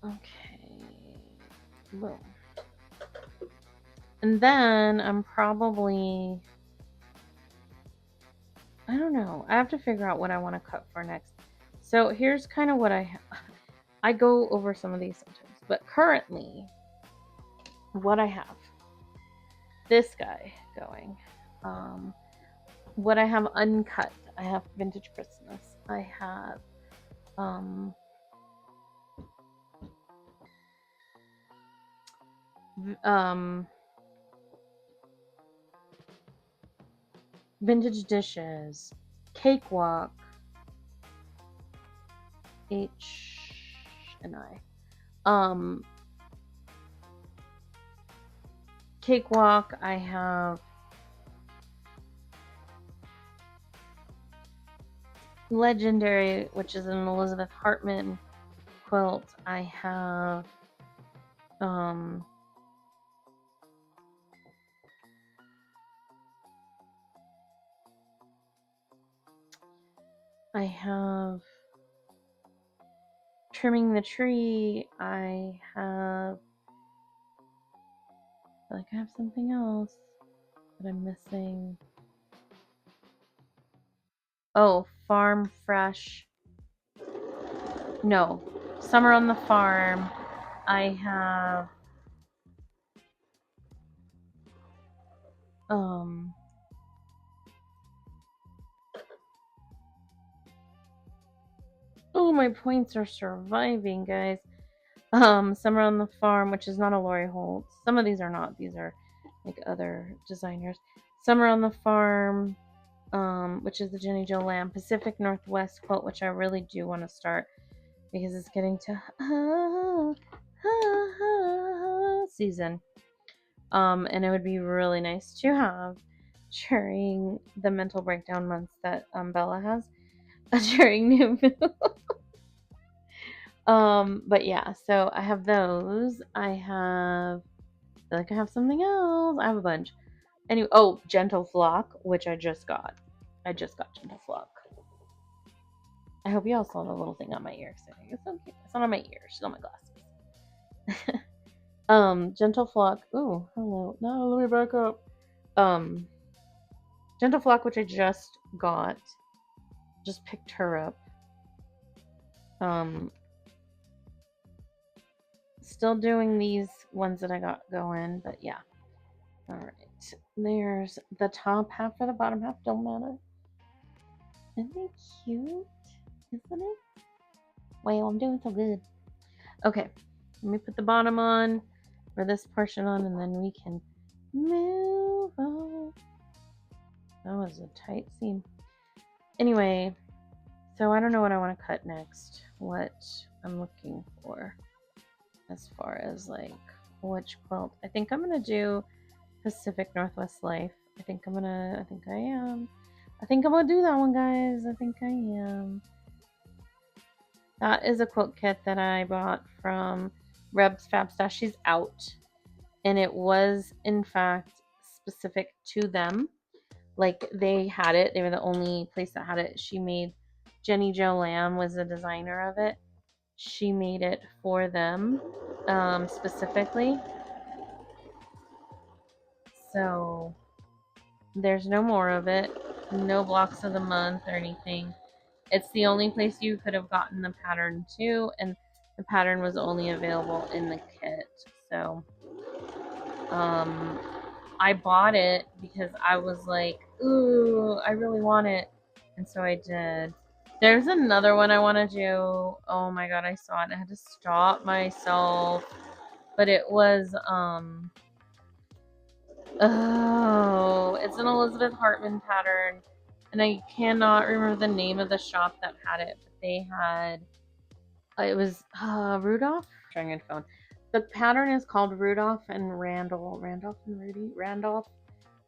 Okay. Boom. And then I'm probably... I don't know. I have to figure out what I want to cut for next. So here's kind of what I go over some of these sometimes. But currently, what I have. This guy going. What I have uncut. I have Vintage Christmas. I have Vintage Dishes, Cakewalk, H and I. Cakewalk, I have Legendary, which is an Elizabeth Hartman quilt. I have Trimming the Tree. I feel like I have something else that I'm missing. Oh, Farm Fresh. No, Summer on the Farm. I have oh, my points are surviving, guys. Summer on the Farm, which is not a Lori Holt. Some of these are not. These are like other designers. Summer on the Farm, which is the Jenny Jo Lamb. Pacific Northwest Quilt, which I really do want to start because it's getting to season. And it would be really nice to have during the mental breakdown months that Bella has during New Moon. But yeah, so I have those. I feel like I have something else. I have a bunch. Anyway, oh, Gentle Flock, which I just got. I just got Gentle Flock. I hope y'all saw the little thing on my ear. So it's so cute. It's not on my ear. It's on my glasses. Gentle Flock. Ooh, hello. No, let me back up. Gentle Flock, which I just got. Just picked her up. Still doing these ones that I got going, but yeah. Alright. There's the top half or the bottom half, don't matter. Isn't it cute? Isn't it? Wow, I'm doing so good. Okay, let me put the bottom on, or this portion on, and then we can move on. That was a tight seam. Anyway, so I don't know what I want to cut next. What I'm looking for as far as like which quilt. I think I'm gonna do Pacific Northwest Life. I think I'm gonna do that one, guys. I think I am. That is a quilt kit that I bought from Reb's Fab Stash. She's out. And it was, in fact, specific to them. Like, they had it. They were the only place that had it. She made, Jenny Jo Lamb was the designer of it. She made it for them, specifically. So, there's no more of it. No blocks of the month or anything. It's the only place you could have gotten the pattern to, and the pattern was only available in the kit. So, I bought it because I was like, ooh, I really want it. And so I did. There's another one I want to do. Oh my god, I saw it. I had to stop myself. But it was, oh, it's an Elizabeth Hartman pattern. And I cannot remember the name of the shop that had it. But they had, it was Rudolph? Trying on phone. The pattern is called Rudolph and Randall. Randolph and Rudy? Randolph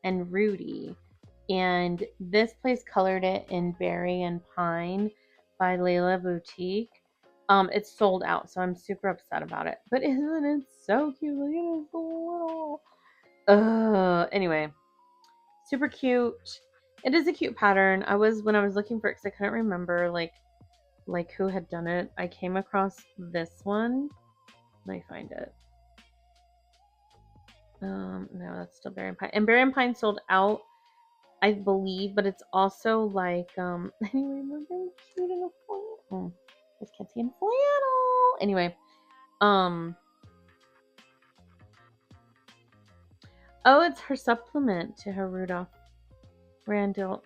and Rudy. And this place colored it in Berry and Pine by Layla Boutique. It's sold out, so I'm super upset about it. But isn't it so cute? Look at it, so little. Anyway, super cute. It is a cute pattern. When I was looking for it, because I couldn't remember like who had done it. I came across this one. Let me find it. No, that's still Berry and Pine. And Berry and Pine sold out, I believe, but it's also like, anyway, we're very cute in a flannel. This kitty in flannel. Anyway, oh, it's her supplement to her Rudolph $8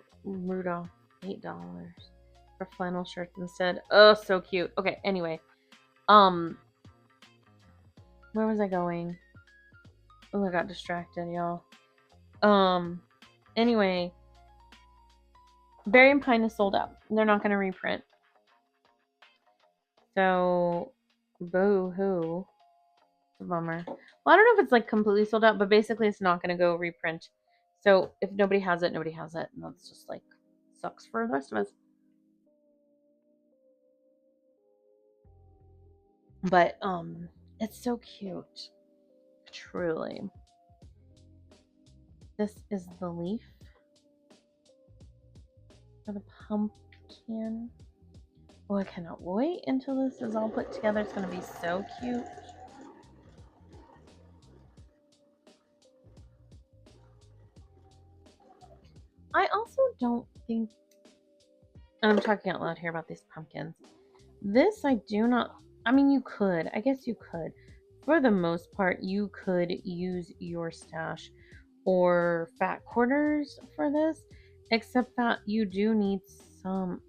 for flannel shirts instead. Oh, so cute. Okay, anyway, where was I going? Oh, I got distracted, y'all. Anyway, Berry and Pine is sold out. They're not going to reprint. So, boo-hoo. It's a bummer. Well, I don't know if it's like completely sold out, but basically it's not going to go reprint. So, if nobody has it, nobody has it. And that's just like, sucks for the rest of us. But, it's so cute. Truly. This is the leaf for the pumpkin. Oh, I cannot wait until this is all put together. It's going to be so cute. I also don't think, I'm talking out loud here about these pumpkins. This I do not, I mean, you could. I guess you could. for the most part, you could use your stash or fat quarters for this, except that you do need some,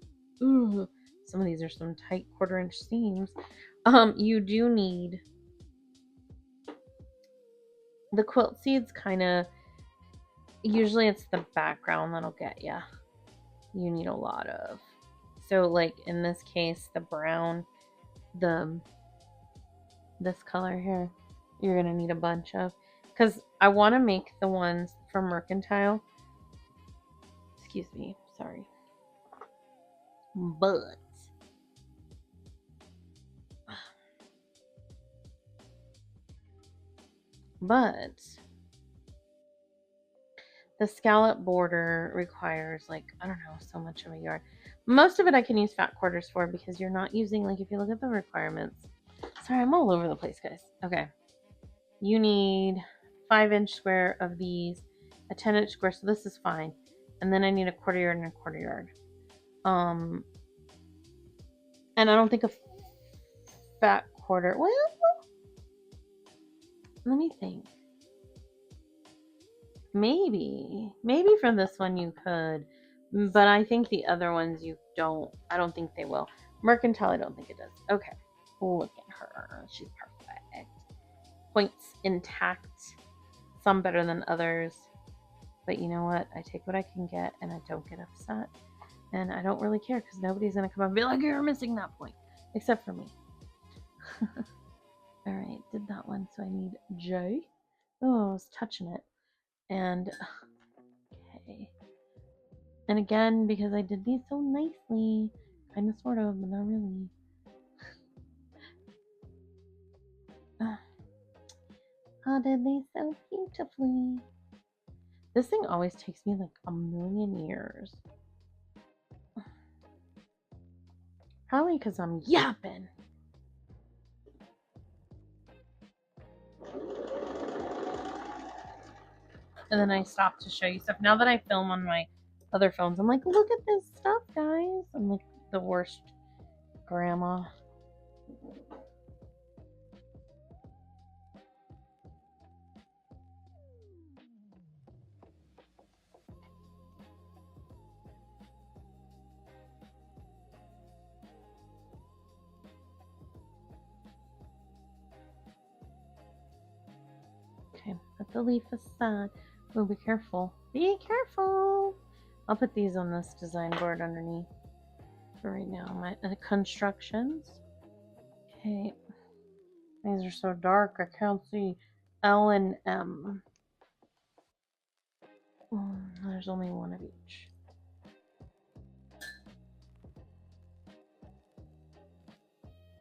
ooh, some of these are some tight 1/4 inch seams. You do need the quilt seeds kind of, usually it's the background that'll get you. You need a lot of. So like in this case, the brown, this color here, you're going to need a bunch of, because I want to make the ones from Mercantile. Excuse me, sorry. But the scallop border requires, like, I don't know, so much of a yard. Most of it I can use fat quarters for because you're not using, like, if you look at the requirements. Sorry, I'm all over the place, guys. Okay. You need 5-inch square of these, a 10-inch square, so this is fine. And then I need a 1/4 yard and a 1/4 yard. And I don't think a fat quarter, well, let me think. Maybe for this one you could, but I think the other ones you don't. I don't think they will. Mercantile, I don't think it does. Okay, look at her. She's perfect. Points intact. Some better than others. But you know what? I take what I can get and I don't get upset. And I don't really care because nobody's going to come up and be like, you're missing that point. Except for me. Alright, did that one. So I need J. Oh, I was touching it. And, okay. And again, because I did these so nicely, kind of, sort of, but not really. I did these so beautifully. This thing always takes me like a million years. Probably because I'm yapping. And then I stop to show you stuff. Now that I film on my other phones, I'm like, look at this stuff, guys. I'm like the worst grandma. Okay, put the leaf aside. Oh, be careful. Be careful. I'll put these on this design board underneath for right now. My constructions. Okay. These are so dark, I can't see L and M. There's only one of each.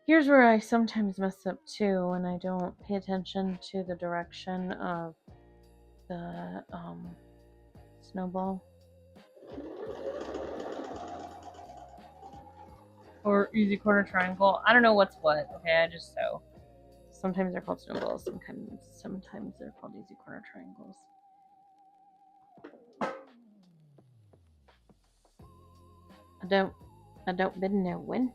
Here's where I sometimes mess up too when I don't pay attention to the direction of the snowball. Or easy corner triangle. I don't know what's what. Okay, I just sew. Sometimes they're called snowballs. Sometimes they're called easy corner triangles. I don't bid no win.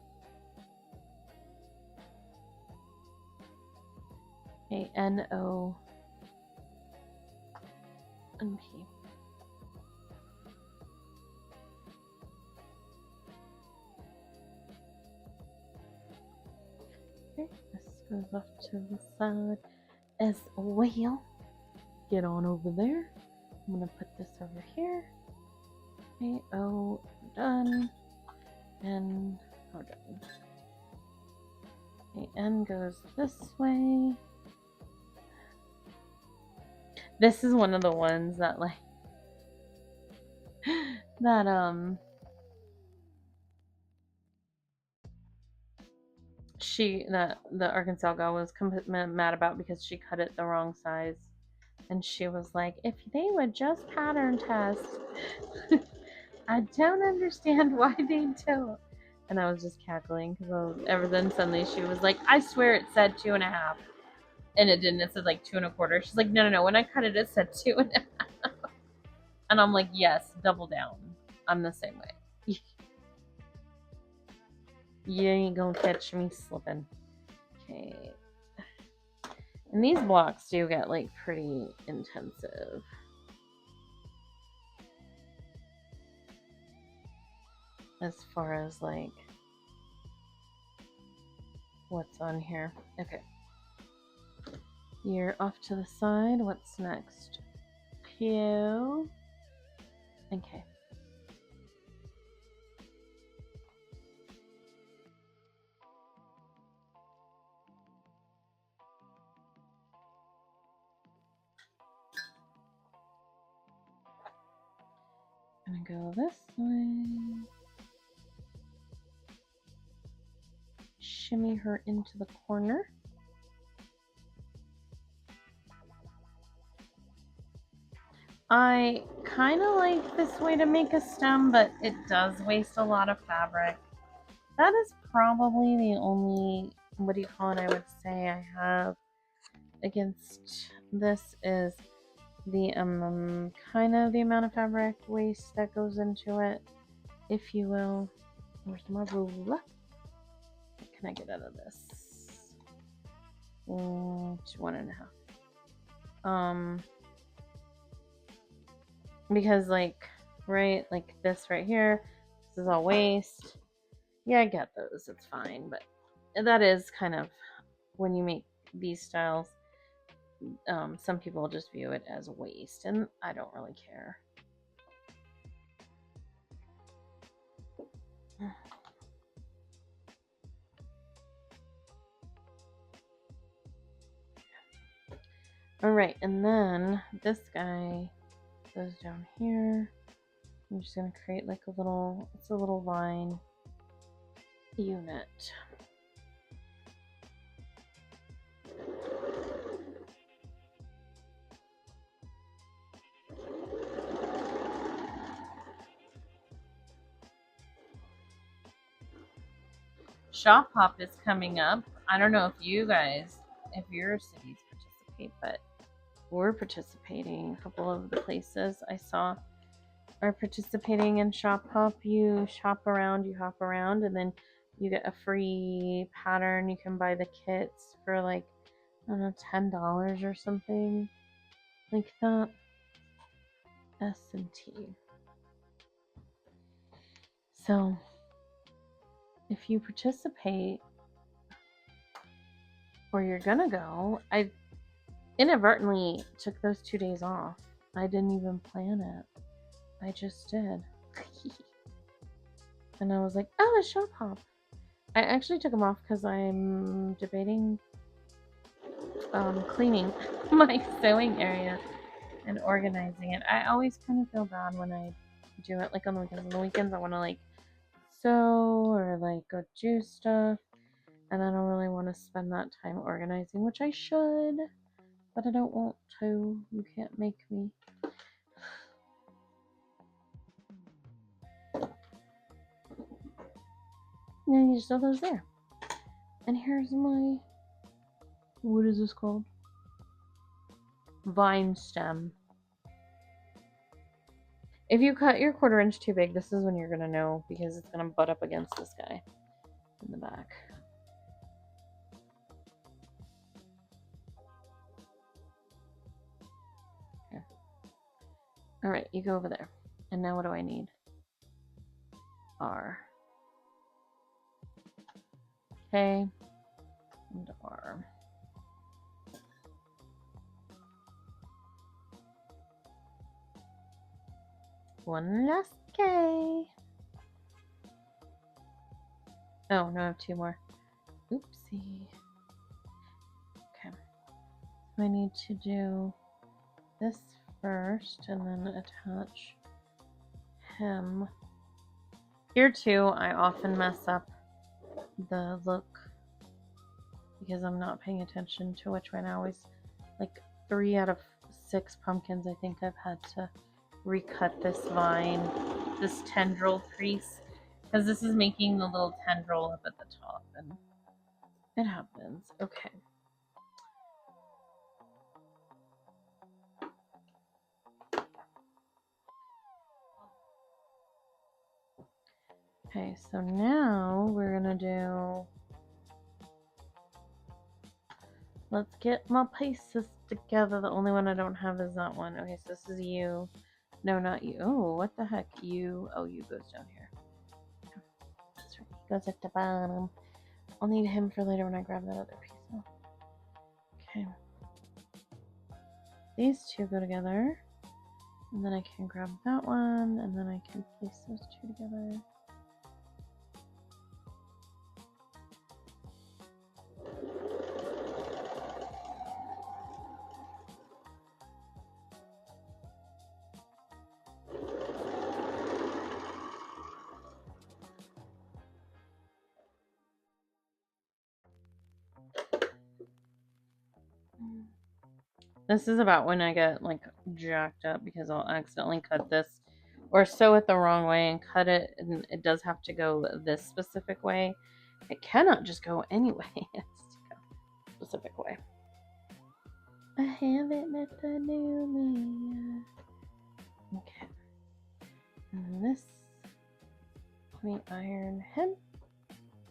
Okay, N-O and P. Okay, this goes off to the side as well. Get on over there. I'm gonna put this over here. Okay, O, done. And we're done. Okay, N goes this way. This is one of the ones that, like, that the Arkansas gal was mad about because she cut it the wrong size, and she was like, if they would just pattern test. I don't understand why they don't. And I was just cackling because ever then suddenly she was like, I swear it said 2.5, and it didn't. It said like 2 1/4. She's like, no, when I cut it, it said 2.5. And I'm like, yes, double down. I'm the same way. You ain't gonna catch me slipping. Okay. And these blocks do get like pretty intensive. As far as like what's on here. Okay. You're off to the side. What's next? Pew. Okay. I'm gonna go this way. Shimmy her into the corner. I kind of like this way to make a stem, but it does waste a lot of fabric. That is probably the only, what do you call it, I would say I have against this is the kind of the amount of fabric waste that goes into it, if you will. Where's my ruler? What can I get out of this? 1.5. Because like, right, like this right here, this is all waste. Yeah, I get those, it's fine, but that is kind of, when you make these styles, some people just view it as waste, and I don't really care. Alright, and then this guy goes down here. I'm just going to create like a little, it's a little line unit. Shop Hop is coming up. I don't know if you guys, if your cities participate, but we're participating. A couple of the places I saw are participating in Shop Hop. You shop around, you hop around, and then you get a free pattern. You can buy the kits for like, I don't know, $10 or something like that. S&T. So if you participate or you're gonna go, I inadvertently took those 2 days off. I didn't even plan it. I just did. And I was like, oh, it's Shop Hop. I actually took them off because I'm debating cleaning my sewing area and organizing it. I always kind of feel bad when I do it like on the weekends. On the weekends I want to like sew or like go do stuff, and I don't really want to spend that time organizing, which I should, but I don't want to. You can't make me. And you sew those there. And here's my, what is this called? Vine stem. If you cut your 1/4 inch too big, this is when you're gonna know, because it's gonna butt up against this guy in the back. Here. All right, you go over there. And now what do I need? R. K and R. One last K. Oh, no, I have 2 more. Oopsie. Okay. So I need to do this first and then attach him. Here too, I often mess up the look because I'm not paying attention to which one. I always, like 3 out of 6 pumpkins, I think I've had to recut this vine, this tendril crease, because this is making the little tendril up at the top, and it happens. Okay. Okay, so now we're gonna do Let's get my pieces together. The only one I don't have is that one. Okay, so this is you. No, not you. Oh, what the heck? You. Oh, you goes down here. That's right. He goes at the bottom. I'll need him for later when I grab that other piece. Oh. Okay. These two go together. And then I can grab that one. And then I can place those two together. This is about when I get like jacked up because I'll accidentally cut this or sew it the wrong way and cut it, and it does have to go this specific way. It cannot just go any way. It has to go a specific way. I haven't met the new me. Okay. And this, we iron him.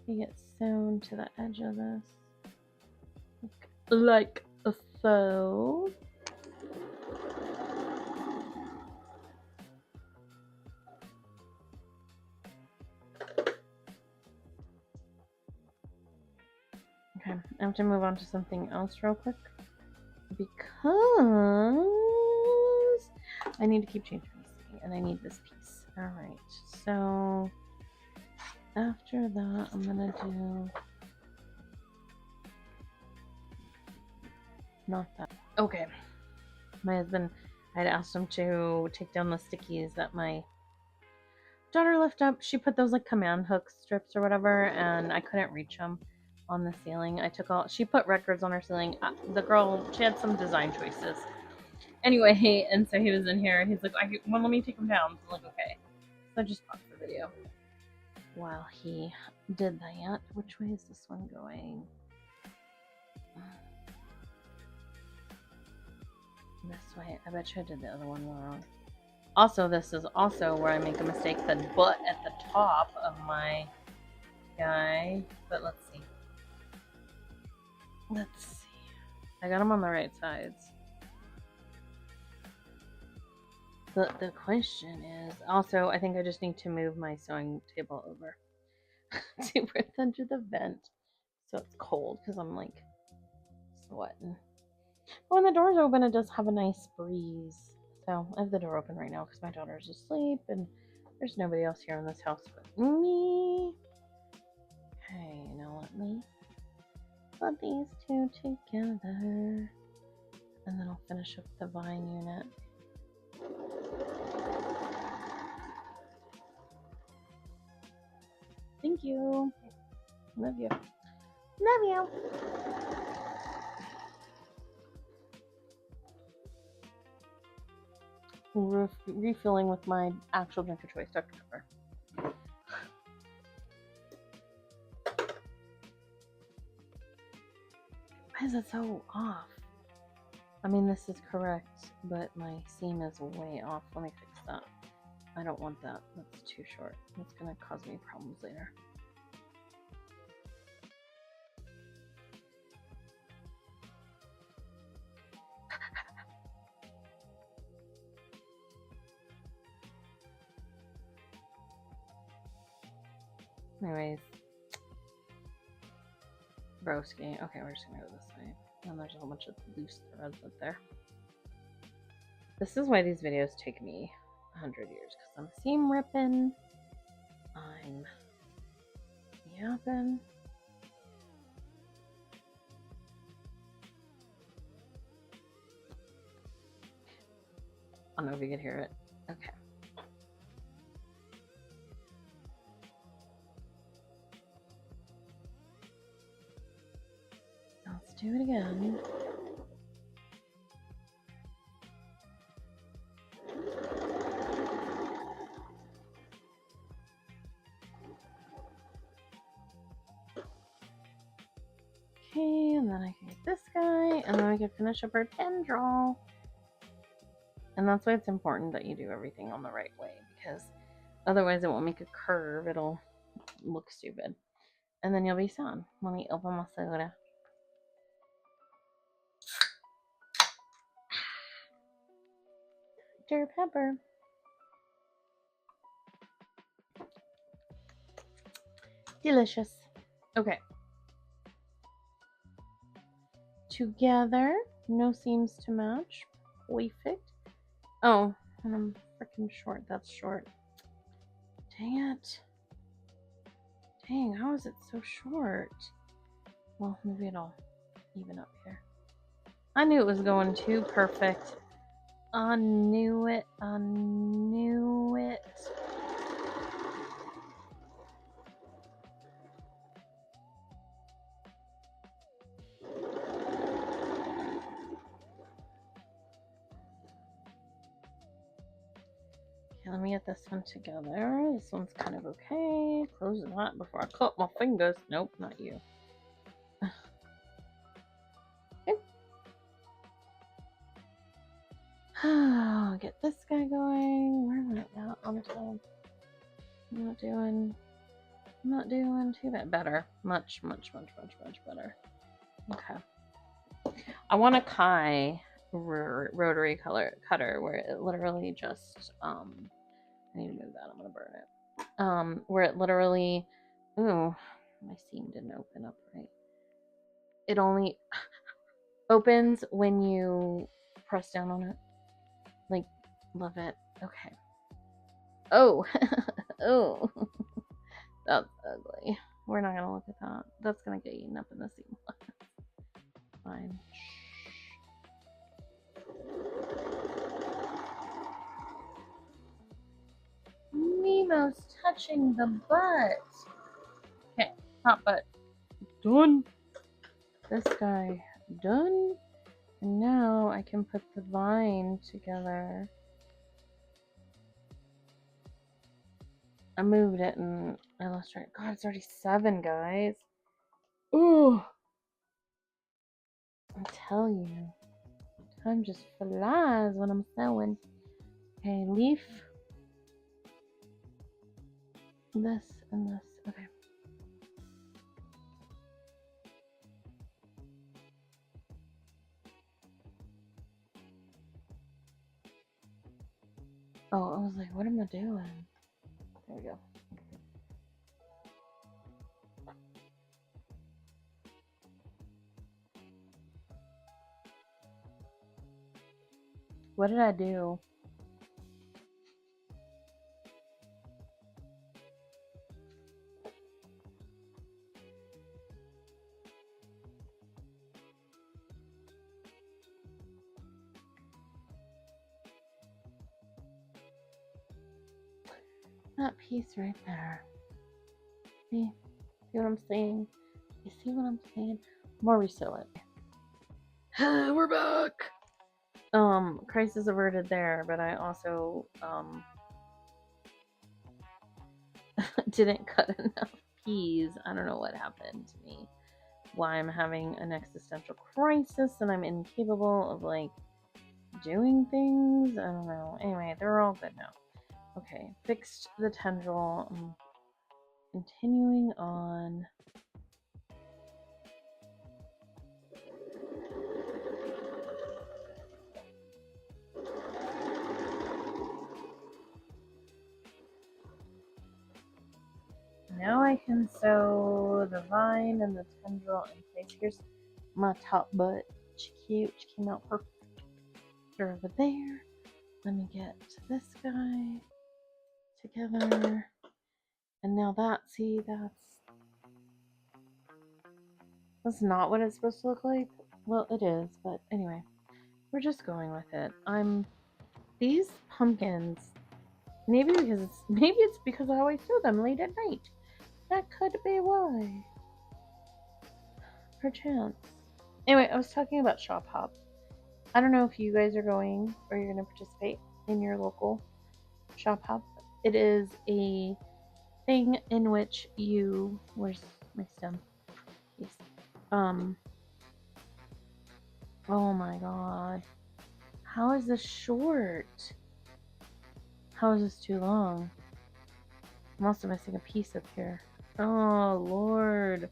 He gets sewn to the edge of this. Like so. Okay, I have to move on to something else real quick because I need to keep changing this, and I need this piece. All right, so after that, I'm gonna do not that. Okay, my husband, I had asked him to take down the stickies that my daughter left up. She put those like command hook strips or whatever, and I couldn't reach them on the ceiling. I took all, she put records on her ceiling. The girl, she had some design choices. Anyway, and so he was in here, and he's like, well, let me take them down. So I'm like, okay. So I just paused the video while he did that. Which way is this one going? This way. I bet you I did the other one wrong. Also, this is also where I make a mistake. The butt at the top of my guy. But let's see. Let's see. I got them on the right sides. The question is, also, I think I just need to move my sewing table over to where it's under the vent. So it's cold because I'm like sweating. When the door's open, it does have a nice breeze. So I have the door open right now because my daughter's asleep and there's nobody else here in this house but me. Okay, now let me put these two together. And then I'll finish up the vine unit. Thank you. Love you. Love you. Refilling with my actual drink of choice, Dr. Pepper. Why is it so off? I mean, this is correct, but my seam is way off. Let me fix that. I don't want that. That's too short. That's going to cause me problems later. Anyways. Broski. Okay, we're just going to go this way. And there's a whole bunch of loose threads up there. This is why these videos take me 100 years. Because I'm seam ripping. I'm yapping. I don't know if you can hear it. Okay. Let's do it again. Okay, and then I can get this guy, and then we can finish up our tendril. And that's why it's important that you do everything on the right way, because otherwise it won't make a curve. It'll look stupid. And then you'll be sewn. Let me open my soda. Dr. Pepper. Delicious. Okay. Together. No seams to match. Perfect. Oh, and I'm freaking short. That's short. Dang it. Dang, how is it so short? Well, maybe it'll even up here. I knew it was going too perfect. I knew it. I knew it. Okay, let me get this one together. This one's kind of okay. Close that before I cut my fingers. Nope, not you. Get this guy going. Where am I at on time? I'm not doing too bad. Better. Much better. Okay. I want a Kai rotary cutter where it literally just I need to move that. I'm gonna burn it. Where it literally, ooh, my seam didn't open up right. It only opens when you press down on it. Like, love it. Okay. Oh, oh, that's ugly. We're not gonna look at that. That's gonna get eaten up in the seam. Fine. Nemo's touching the butt. Okay, top butt. Done. This guy done. And now I can put the vine together. I moved it and I lost track. God, it's already 7, guys. Ooh. I tell you. Time just flies when I'm sewing. Okay, leaf. This and this. Okay. Oh, I was like, what am I doing? There we go. What did I do? That piece right there. See what I'm saying? You see what I'm saying? More resew it. We're back. Crisis averted there, but I also didn't cut enough peas. I don't know what happened to me. Why I'm having an existential crisis and I'm incapable of like doing things. I don't know. Anyway, they're all good now. Okay, fixed the tendril. Continuing on. Now I can sew the vine and the tendril in place. Here's my top butt. Cute. She came out perfect. They're over there. Let me get this guy together. And now that, see, that's not what it's supposed to look like. Well, it is, but anyway, we're just going with it. These pumpkins, maybe it's because I always sew them late at night. That could be why. Perchance. Anyway, I was talking about Shop Hop. I don't know if you guys are going or you're going to participate in your local Shop Hop. It is a thing in which you... Where's my stem? Yes. Oh my god. How is this short? How is this too long? I'm also missing a piece up here. Oh, Lord.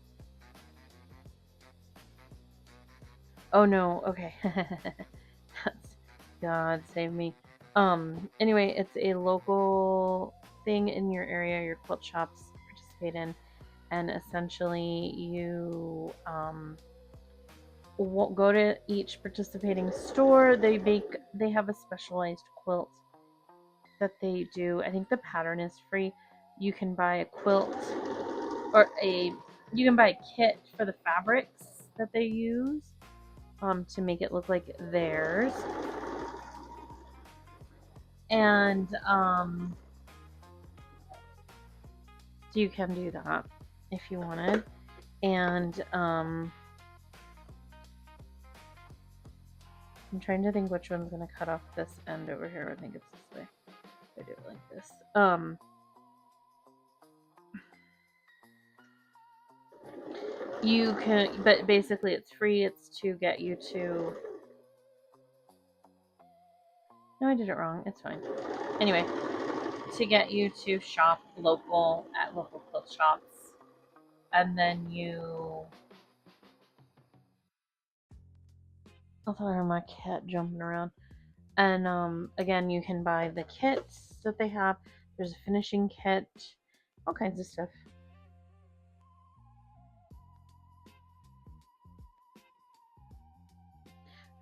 Oh, no. Okay. That's... God save me. Anyway, it's a local thing in your area, your quilt shops participate in, and essentially you go to each participating store. They have a specialized quilt that they do. I think the pattern is free. You can buy a quilt or you can buy a kit for the fabrics that they use to make it look like theirs. And so you can do that if you wanted. And I'm trying to think which one's going to cut off this end over here. I think it's this way. I do it like this. You can, but basically it's free. It's to get you to. No, I did it wrong. It's fine. Anyway, to get you to shop at local quilt shops, and then you. I thought I heard my cat jumping around. And again, you can buy the kits that they have. There's a finishing kit, all kinds of stuff.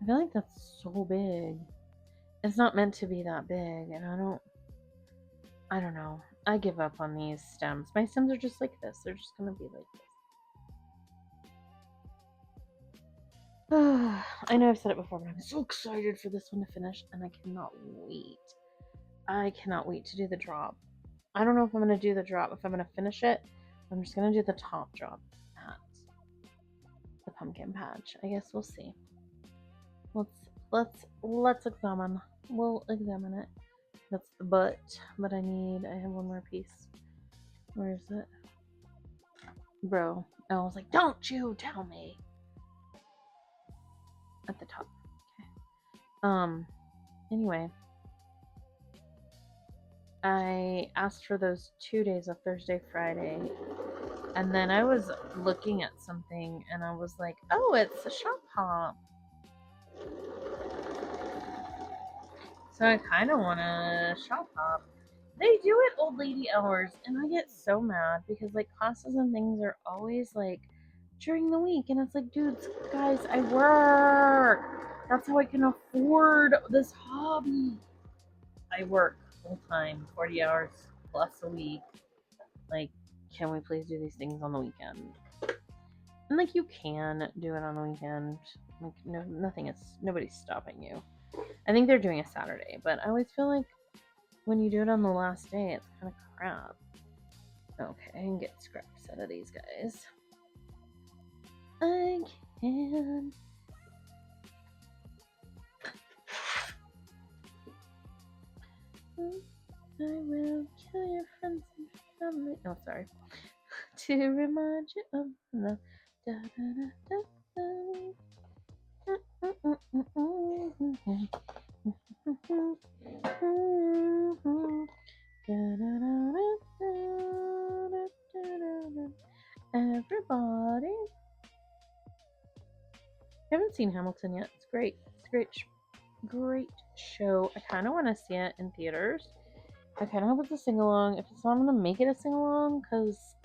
I feel like that's so big. It's not meant to be that big, and I don't know. I give up on these stems. My stems are just like this. They're just gonna be like this. I know I've said it before, but I'm so excited for this one to finish, and I cannot wait. I cannot wait to do the drop. I don't know if I'm gonna do the drop, if I'm gonna finish it. I'm just gonna do the top drop at the pumpkin patch. I guess we'll see. Let's examine. We'll examine it. That's the butt, but I have one more piece. Where is it? Bro. I was like, don't you tell me. At the top. Okay. Anyway. I asked for those 2 days of Thursday, Friday. And then I was looking at something and I was like, oh, it's a shop hop. So I kind of want to shop hop. They do it old lady hours, and I get so mad because like classes and things are always like during the week, and it's like, dudes, guys, I work. That's how I can afford this hobby. I work full time, 40 hours plus a week. Like, can we please do these things on the weekend? And like, you can do it on the weekend. Like, no, nobody's stopping you. I think they're doing a Saturday, but I always feel like when you do it on the last day, it's kind of crap. Okay, I can get scraps out of these guys. I can. I will kill your friends and family. Oh, sorry. To remind you of the da da da da. Everybody. I haven't seen Hamilton yet. It's great. It's great. Great show. I kind of want to see it in theaters. I kind of hope it's a sing along. If it's not, I'm gonna make it a sing along because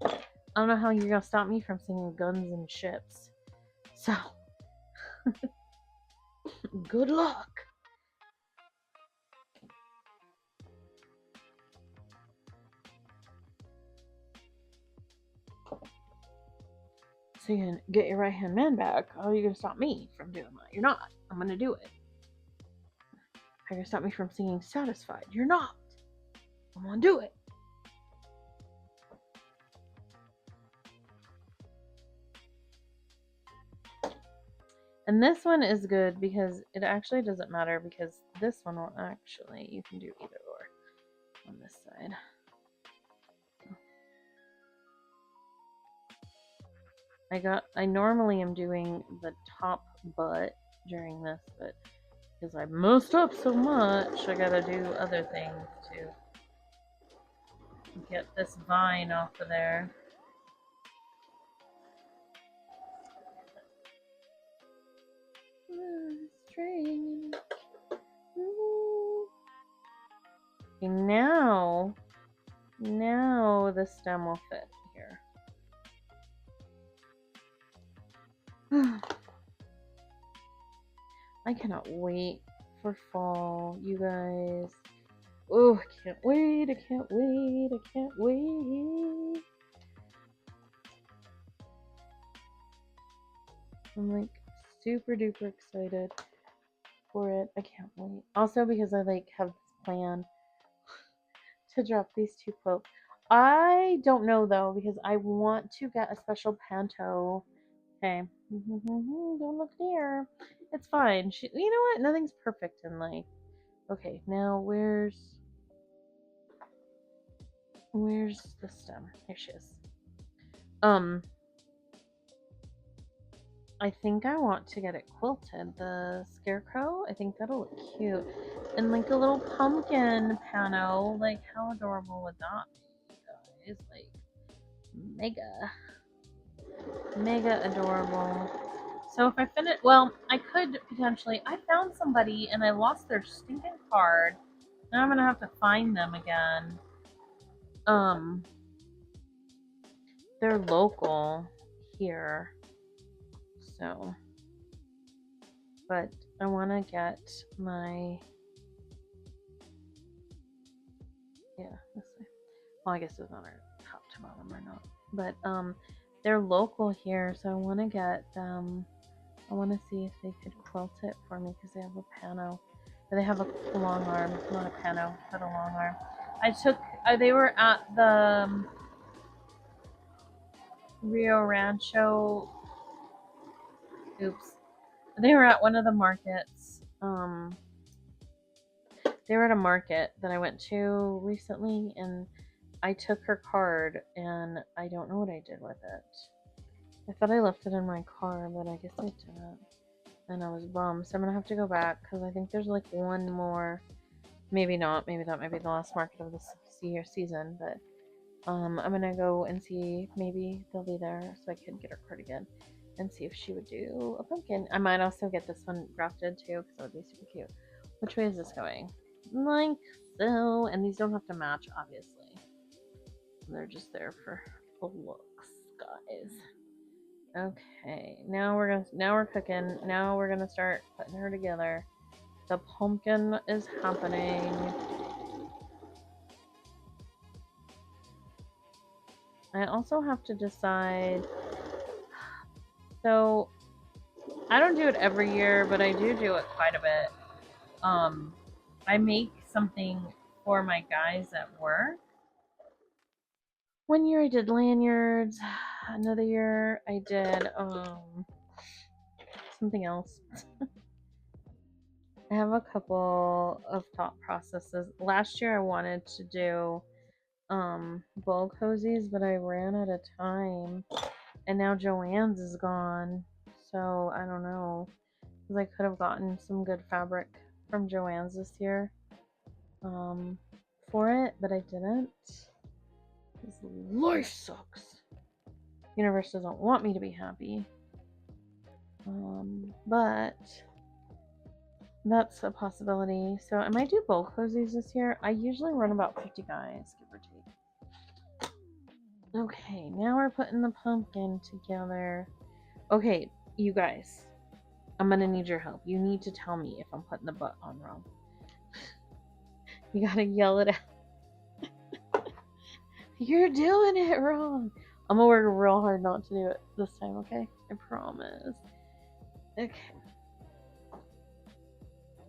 I don't know how you're gonna stop me from singing Guns and Ships. So, good luck. So you can get your right hand man back. How are you gonna stop me from doing that? You're not. I'm gonna do it. How are you gonna stop me from singing Satisfied? You're not. I'm gonna do it. And this one is good because it actually doesn't matter because this one will actually, you can do either or on this side. I normally am doing the top butt during this, but because I messed up so much, I gotta do other things to get this vine off of there. String. Okay, now the stem will fit here. I cannot wait for fall, you guys. Oh, I can't wait, I can't wait, I can't wait. I'm like super duper excited for it. I can't wait. Also because I like have this plan to drop these two quilts. I don't know though because I want to get a special panto. Okay. Don't look there. It's fine. You know what? Nothing's perfect in life. Okay, now where's the stem? Here she is. I think I want to get it quilted. The scarecrow. I think that'll look cute. And like a little pumpkin pano. Like how adorable would that be, guys? Like mega adorable. So if I finish, well, I could potentially. I found somebody and I lost their stinking card. Now I'm gonna have to find them again. They're local here, so. But I want to get my this way. Well, I guess it's not our top to bottom or not, but they're local here, so I want to get them. I want to see if they could quilt it for me because they have a pano. They have a long arm, not a pano, but a long arm. I took. They were at the Rio Rancho. Oops. They were at one of the markets. They were at a market that I went to recently, and I took her card, and I don't know what I did with it. I thought I left it in my car, but I guess I didn't. And I was bummed, so I'm gonna have to go back because I think there's like one more. Maybe not. Maybe that might be the last market of this season, but I'm gonna go and see. Maybe they'll be there, so I can get her card again and see if she would do a pumpkin. I might also get this one grafted too because that would be super cute. Which way is this going? Like so, and these don't have to match, obviously. They're just there for the looks, guys. Okay, now we're cooking. Now we're gonna start putting her together. The pumpkin is happening. I also have to decide. So I don't do it every year, but I do it quite a bit. I make something for my guys at work. One year I did lanyards. Another year I did something else. I have a couple of thought processes. Last year I wanted to do ball cozies, but I ran out of time. And now Joann's is gone. So I don't know. Because I could have gotten some good fabric from Joann's this year for it, but I didn't. This life sucks. Universe doesn't want me to be happy. But that's a possibility. So I might do bowl cozies this year. I usually run about 50 guys, give or take. Okay, now we're putting the pumpkin together. Okay, you guys, I'm gonna need your help. You need to tell me if I'm putting the butt on wrong. You gotta yell it out. You're doing it wrong. I'm gonna work real hard not to do it this time, okay? I promise. Okay.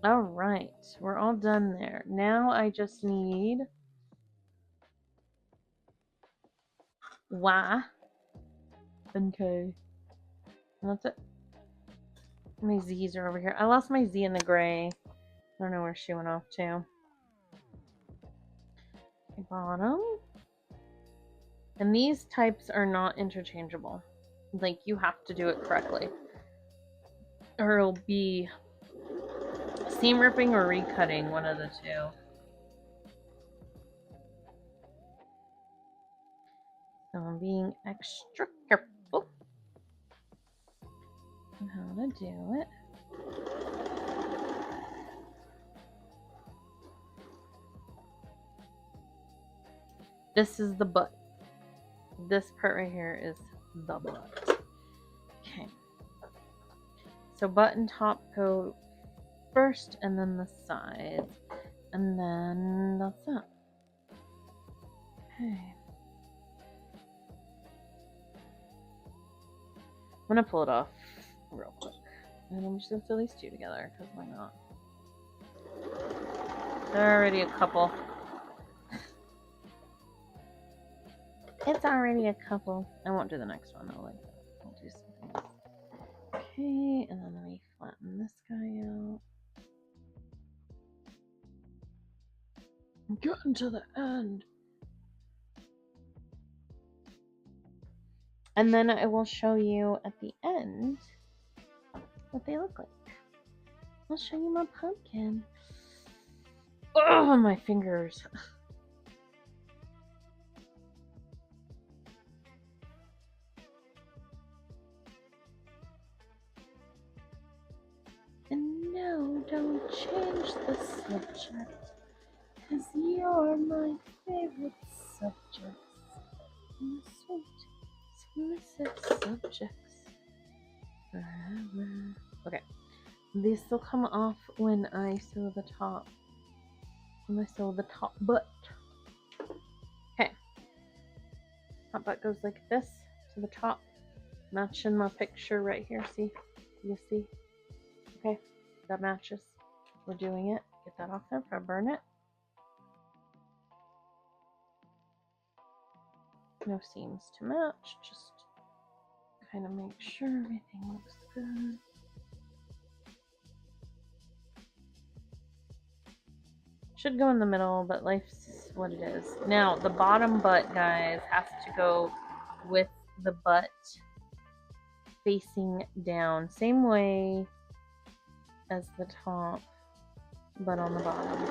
Alright, we're all done there. Now I just need Y and K. And that's it. My Z's are over here. I lost my Z in the gray. I don't know where she went off to. Okay, bottom. And these types are not interchangeable. Like, you have to do it correctly. Or it'll be seam ripping or recutting, one of the two. So I'm being extra careful on how to do it. This is the butt. This part right here is the butt. Okay. So butt and top go first, and then the sides. And then that's it. Okay. I'm gonna pull it off real quick. And I'm just gonna sew these two together, because why not? They're already a couple. It's already a couple. I won't do the next one though, like that. I'll do something else. Okay, and then let me flatten this guy out. I'm getting to the end. And then I will show you at the end what they look like. I'll show you my pumpkin. Oh, my fingers. And no, don't change the subject, 'cause you're my favorite subject. My sweet, submissive subjects. Forever. Okay. These will come off when I sew the top. When I sew the top butt. Okay. Top butt goes like this to the top. Matching my picture right here. See? You see? Okay. That matches. We're doing it. Get that off there before I burn it. No seams to match. Just kind of make sure everything looks good. Should go in the middle, but life's what it is. Now, the bottom butt, guys, has to go with the butt facing down. Same way as the top, but on the bottom.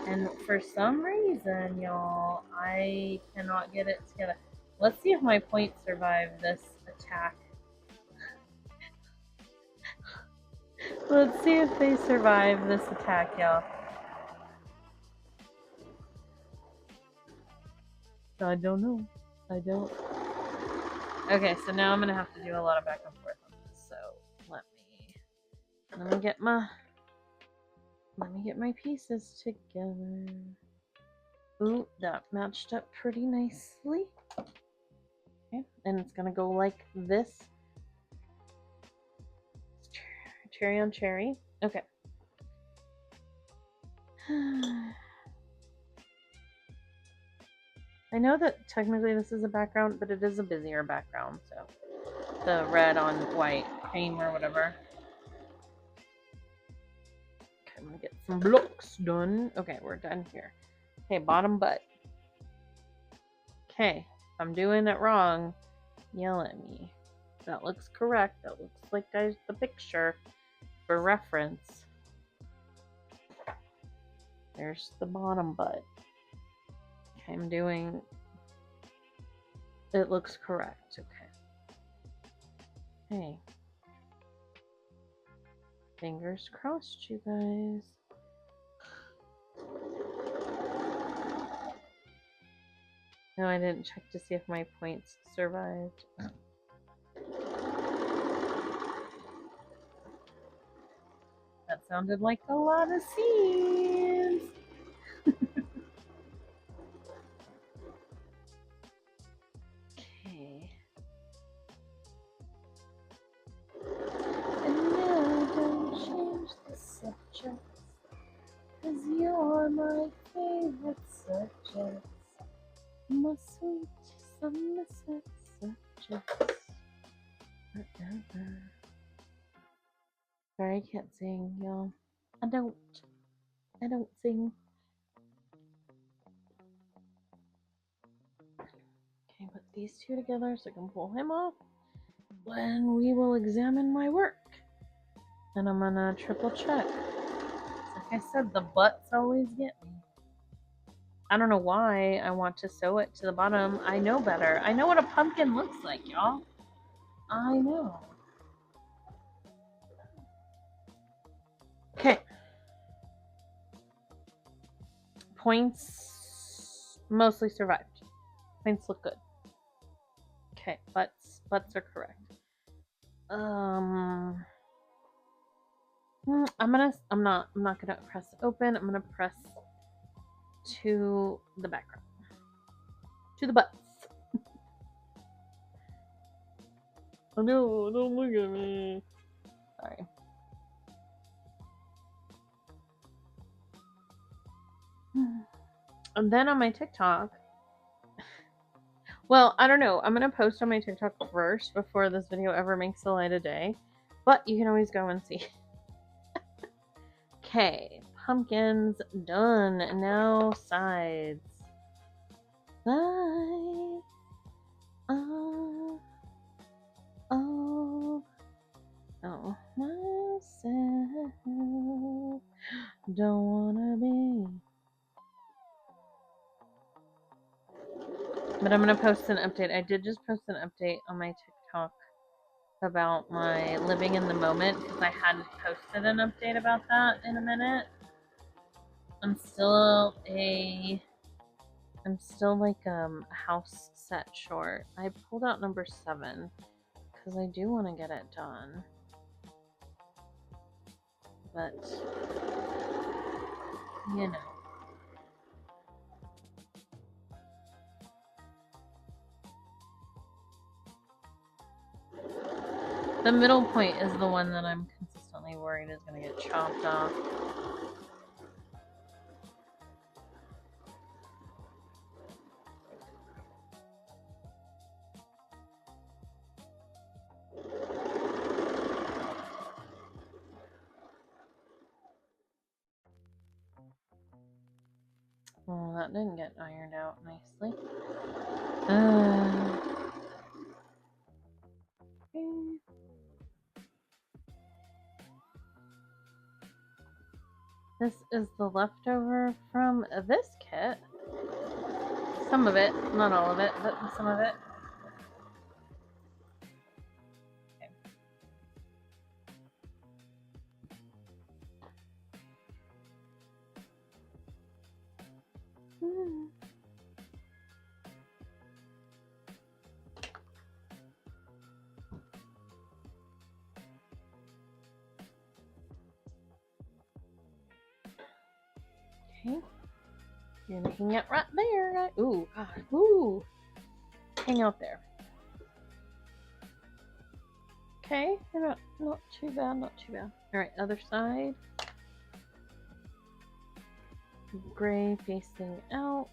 And for some reason, y'all, I cannot get it together. Let's see if my points survive this attack. Let's see if they survive this attack, y'all. I don't know. I don't. Okay, so now I'm gonna have to do a lot of back and forth on this. So let me get my pieces together. Ooh, that matched up pretty nicely. Okay, and it's gonna go like this. Cherry on cherry. Okay. I know that technically this is a background, but it is a busier background, so the red on white cream or whatever. Okay, I'm gonna get some blocks done. Okay, we're done here. Okay, bottom butt. Okay, if I'm doing it wrong, yell at me. That looks correct. That looks like the picture for reference. There's the bottom butt. Okay, I'm doing... It looks correct. Okay. Hey. Fingers crossed, you guys. No, I didn't check to see if my points survived. That sounded like a lot of seams. Okay. And now don't change the subject, 'cause you're my favorite subject. My sweet, submissive subjects. Forever. Sorry, I can't sing, y'all. I don't sing. Okay, put these two together so I can pull him off. Then we will examine my work. And I'm gonna triple check. Like I said, the butts always get me. I don't know why I want to sew it to the bottom. I know better. I know what a pumpkin looks like, y'all. I know. Okay. Points mostly survived. Points look good. Okay, butts are correct. I'm not gonna press open. I'm gonna press to the background. To the butts. Oh no, don't look at me. Sorry. And then on my TikTok, well, I don't know. I'm gonna post on my TikTok first before this video ever makes the light of day. But you can always go and see. Okay, pumpkins done. Now sides. Side. Oh, oh, oh, myself. Don't wanna be. But I'm gonna post an update. I did just post an update on my TikTok about my living in the moment because I hadn't posted an update about that in a minute. I'm still like a house set short. I pulled out number 7 because I do want to get it done. But you know. The middle point is the one that I'm consistently worried is going to get chopped off. Well, that didn't get ironed out nicely. Okay. This is the leftover from this kit. Some of it, not all of it, but some of it. Okay. Okay. You're looking at right there. Right? Ooh, God. Ooh. Hang out there. Okay. You're not too bad, not too bad. Alright, other side. Gray facing out.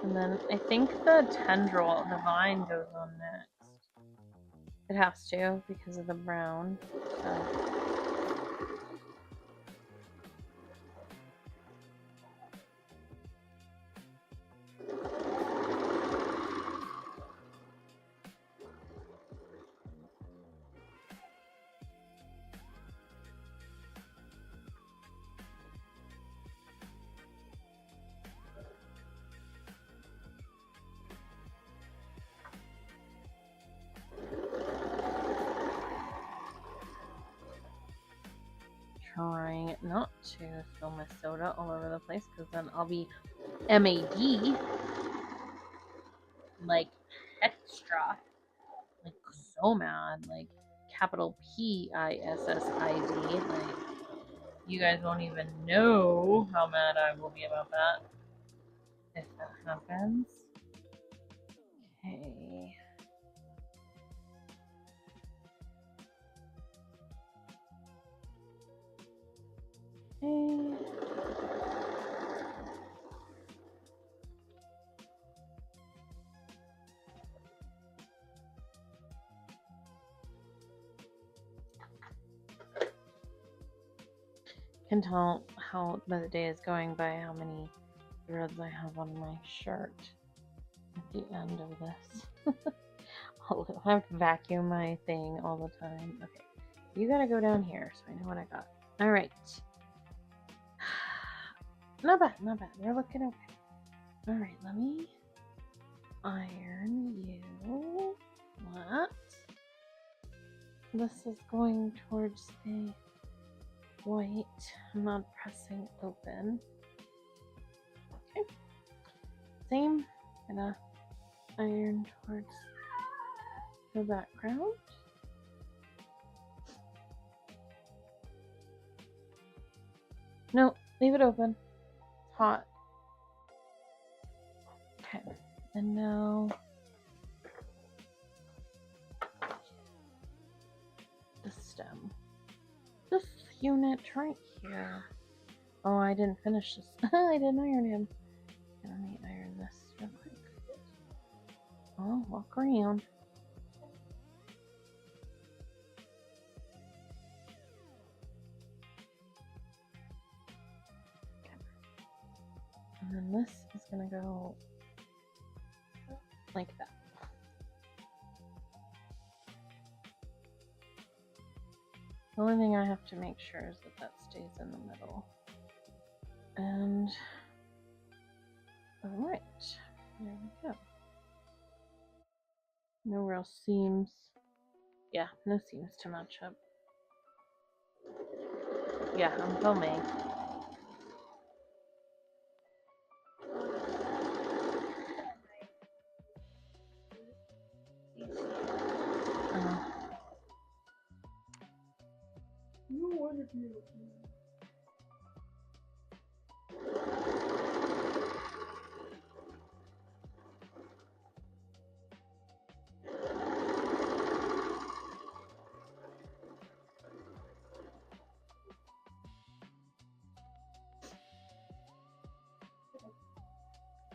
And then I think the tendril, the vine goes on next. It has to because of the brown. So. Trying not to spill my soda all over the place because then I'll be MAD, like extra, like so mad, like capital PISSID, like you guys won't even know how mad I will be about that if that happens. Okay. Okay. Can tell how the day is going by how many threads I have on my shirt at the end of this. I'll have to vacuum my thing all the time. Okay, you gotta go down here so I know what I got. All right. Not bad, not bad. We're looking okay. All right, let me iron you. What? This is going towards the white. I'm not pressing open. Okay. Same. Gonna iron towards the background. No, leave it open. It's hot. Okay. And now the stem. This unit right here. Oh, I didn't finish this. I didn't iron him. Let me iron this real quick. Oh, walk around. Okay. And then this is gonna go like that. The only thing I have to make sure is that that stays in the middle. And alright, there we go. No real seams. Yeah, no seams to match up. Yeah, I'm filming.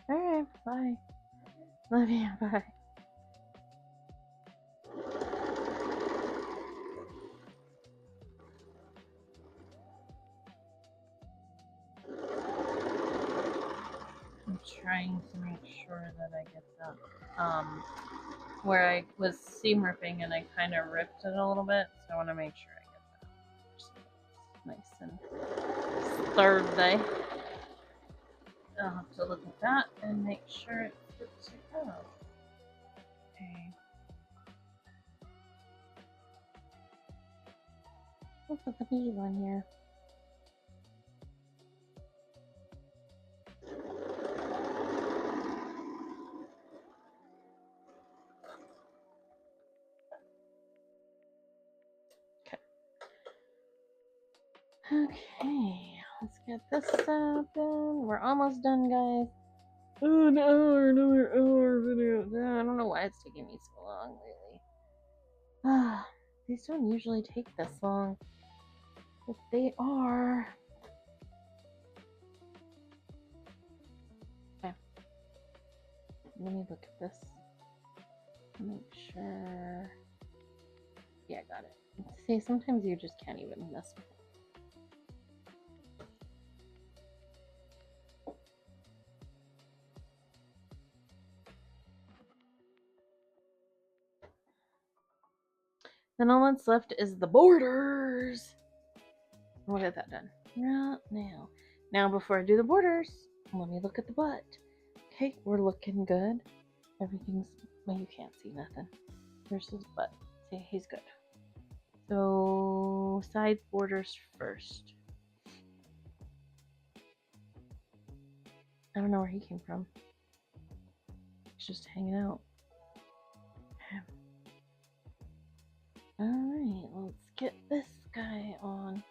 Alright, bye. Love you, bye. I'm trying to make sure that I get that, where I was seam ripping and I kind of ripped it a little bit, so I want to make sure I get that. So nice and third day. I'll have to look at that and make sure it's good to go. Okay. Let's look at the new one here. Okay, let's get this open. We're almost done, guys. Oh, another hour video. I don't know why it's taking me so long lately. These don't usually take this long, but they are. Okay, let me look at this. Make sure. Yeah, got it. See, sometimes you just can't even mess with it. Then all that's left is the borders. We'll get that done right now. Now, before I do the borders, let me look at the butt. Okay, we're looking good. Everything's, well, you can't see nothing. There's his butt. See, he's good. So, side borders first. I don't know where he came from. He's just hanging out. Alright, let's get this guy on.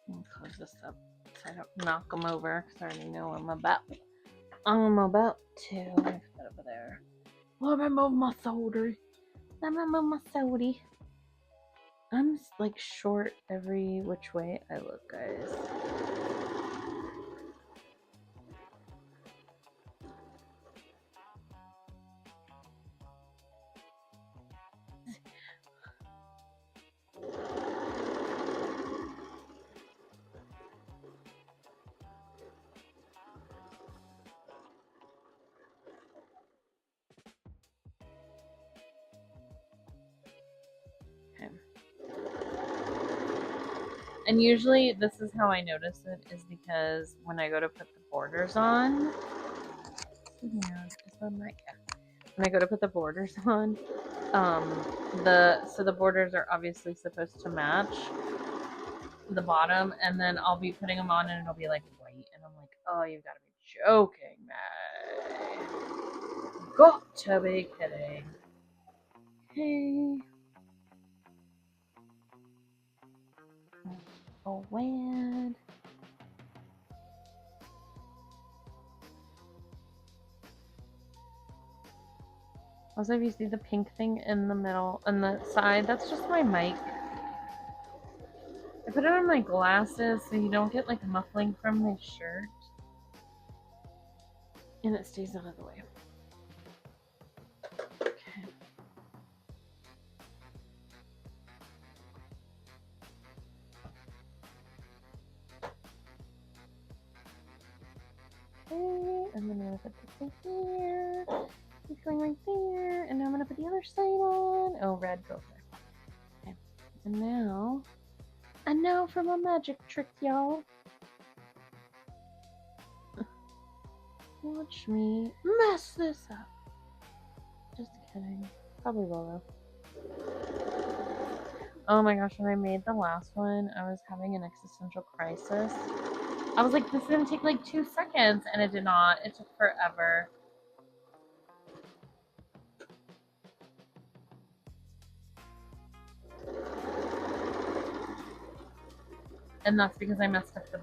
I'll close this up so I don't knock him over because I already know I'm about to. I've got over there. Let me move my soda. Let me move my soda. I'm like short every which way I look, guys. Okay. And usually this is how I notice it, is because when I go to put the borders on, yeah, is that right? Yeah. When I go to put the borders on, the borders are obviously supposed to match the bottom, and then I'll be putting them on and it'll be like white, and I'm like, oh, you've got to be joking, man. Got to be kidding. Okay. Oh, weird. Also, if you see the pink thing in the middle, on the side, that's just my mic. I put it on my glasses so you don't get like muffling from my shirt. And it stays out of the way. Okay. Okay, and then I'm gonna put this right here. It's going right there. And now I'm gonna put the other side on. Oh, red goes there. Okay. And now for my magic trick, y'all. Watch me mess this up. Just kidding. Probably will though. Oh my gosh, when I made the last one, I was having an existential crisis. I was like, this is gonna take like 2 seconds, and it did not. It took forever. And that's because I messed up the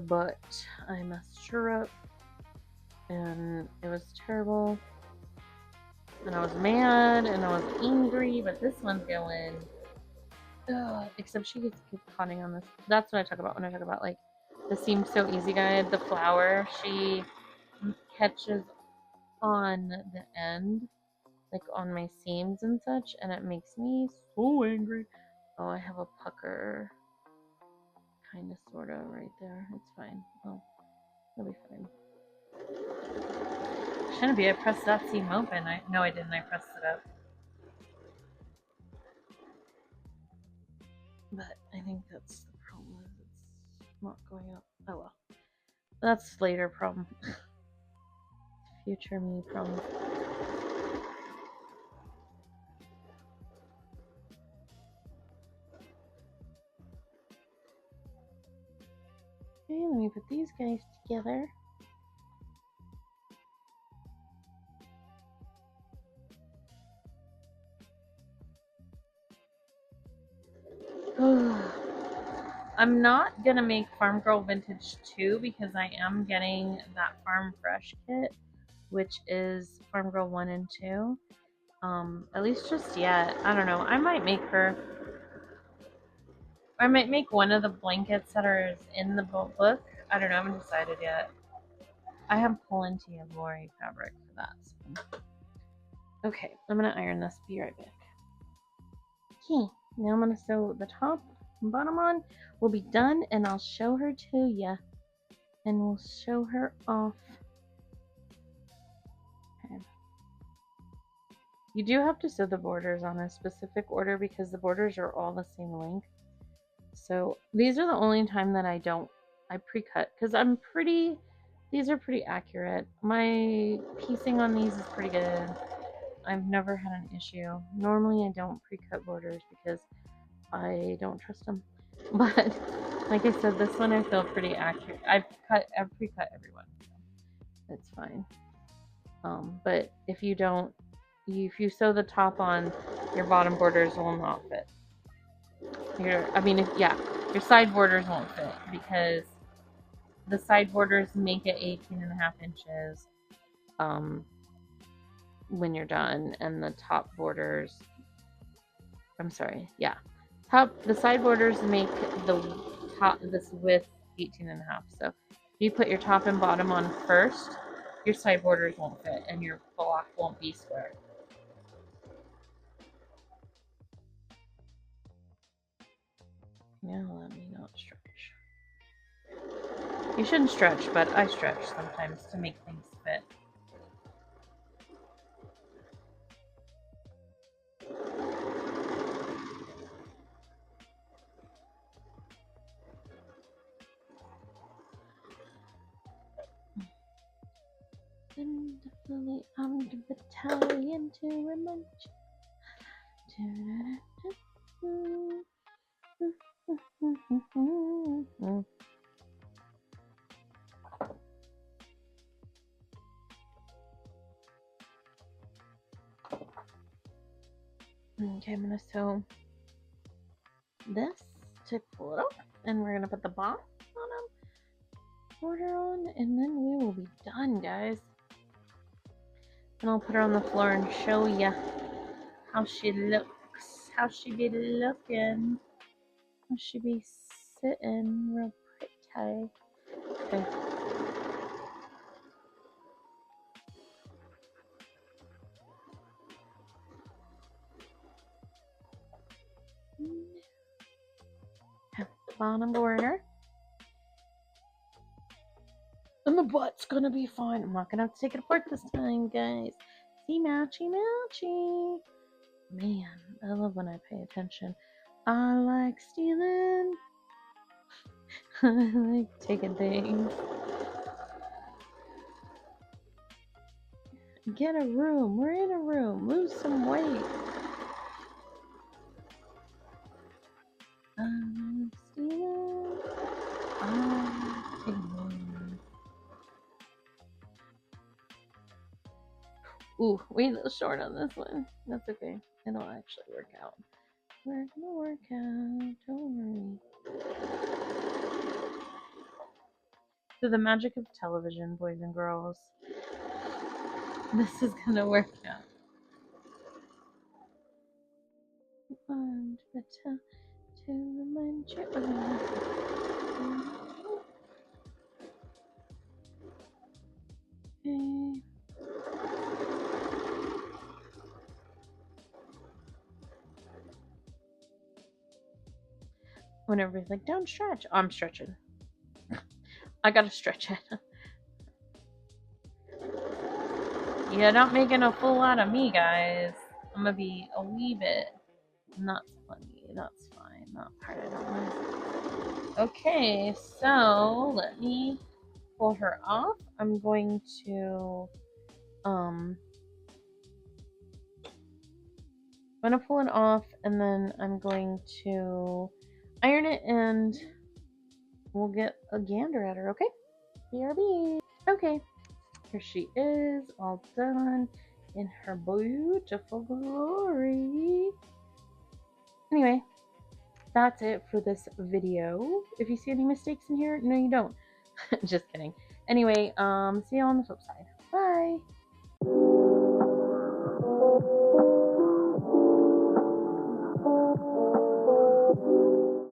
butt. I messed her up. And it was terrible. And I was mad, and I was angry, but this one's going. Ugh, except she gets caught on this. That's what I talk about when I talk about like the Seam So Easy guide. The flower, she catches on the end, like on my seams and such, and it makes me so angry. Oh, I have a pucker, kind of, sort of, right there. It's fine. Oh, it'll be fine. Shouldn't be. I pressed that seam open. No, I didn't. I pressed it up. But I think that's the problem. It's not going up. Oh well. That's later problem. Future me problem. Okay, let me put these guys together. I'm not gonna make Farm Girl Vintage 2 because I am getting that Farm Fresh kit, which is Farm Girl 1 and 2. At least just yet. I don't know. I might make one of the blankets that are in the book. I don't know. I haven't decided yet. I have plenty of Lori fabric for that. So. Okay, I'm gonna iron this. Be right back. Okay, now I'm gonna sew the top and bottom on. We'll be done, and I'll show her to ya, and we'll show her off. Okay. You do have to sew the borders on a specific order because the borders are all the same length. So these are the only time that I pre-cut because these are pretty accurate. My piecing on these is pretty good. I've never had an issue. Normally I don't pre-cut borders because I don't trust them. But like I said, this one I feel pretty accurate. I've pre-cut everyone. So it's fine. But if you sew the top on, your bottom borders will not fit. Your side borders won't fit because the side borders make it 18.5 inches when you're done, and the top borders, the side borders make this width 18.5. So if you put your top and bottom on first, your side borders won't fit and your block won't be square. Now let me not stretch. You shouldn't stretch, but I stretch sometimes to make things fit. And definitely armed battalion to remind you. Okay, I'm gonna sew this to pull it up, and we're gonna put the bottom border on, and then we will be done, guys. And I'll put her on the floor and show ya how she looks, how she be looking, how she be sitting real pretty. Okay. Bottom border. And the butt's gonna be fine. I'm not gonna have to take it apart this time, guys. See, matchy, matchy. Man, I love when I pay attention. I like stealing. I like taking things. Get a room. We're in a room. Lose some weight. I'm stealing. I'm taking. Ooh, we a little short on this one. That's okay. It'll actually work out. We're gonna work out. Don't worry. Through the magic of television, boys and girls, this is gonna work out. And to remind you. Okay. When everybody's like, don't stretch. I'm stretching. I gotta stretch it. You're not making a fool out of me, guys. I'm gonna be a wee bit not funny. That's fine. Not part of it. Okay, so let me pull her off. I'm going to pull it off, and then I'm going to iron it, and we'll get a gander at her, okay? BRB. Okay, here she is, all done in her beautiful glory. Anyway, that's it for this video. If you see any mistakes in here, no you don't. Just kidding. Anyway, see you on the flip side. Bye.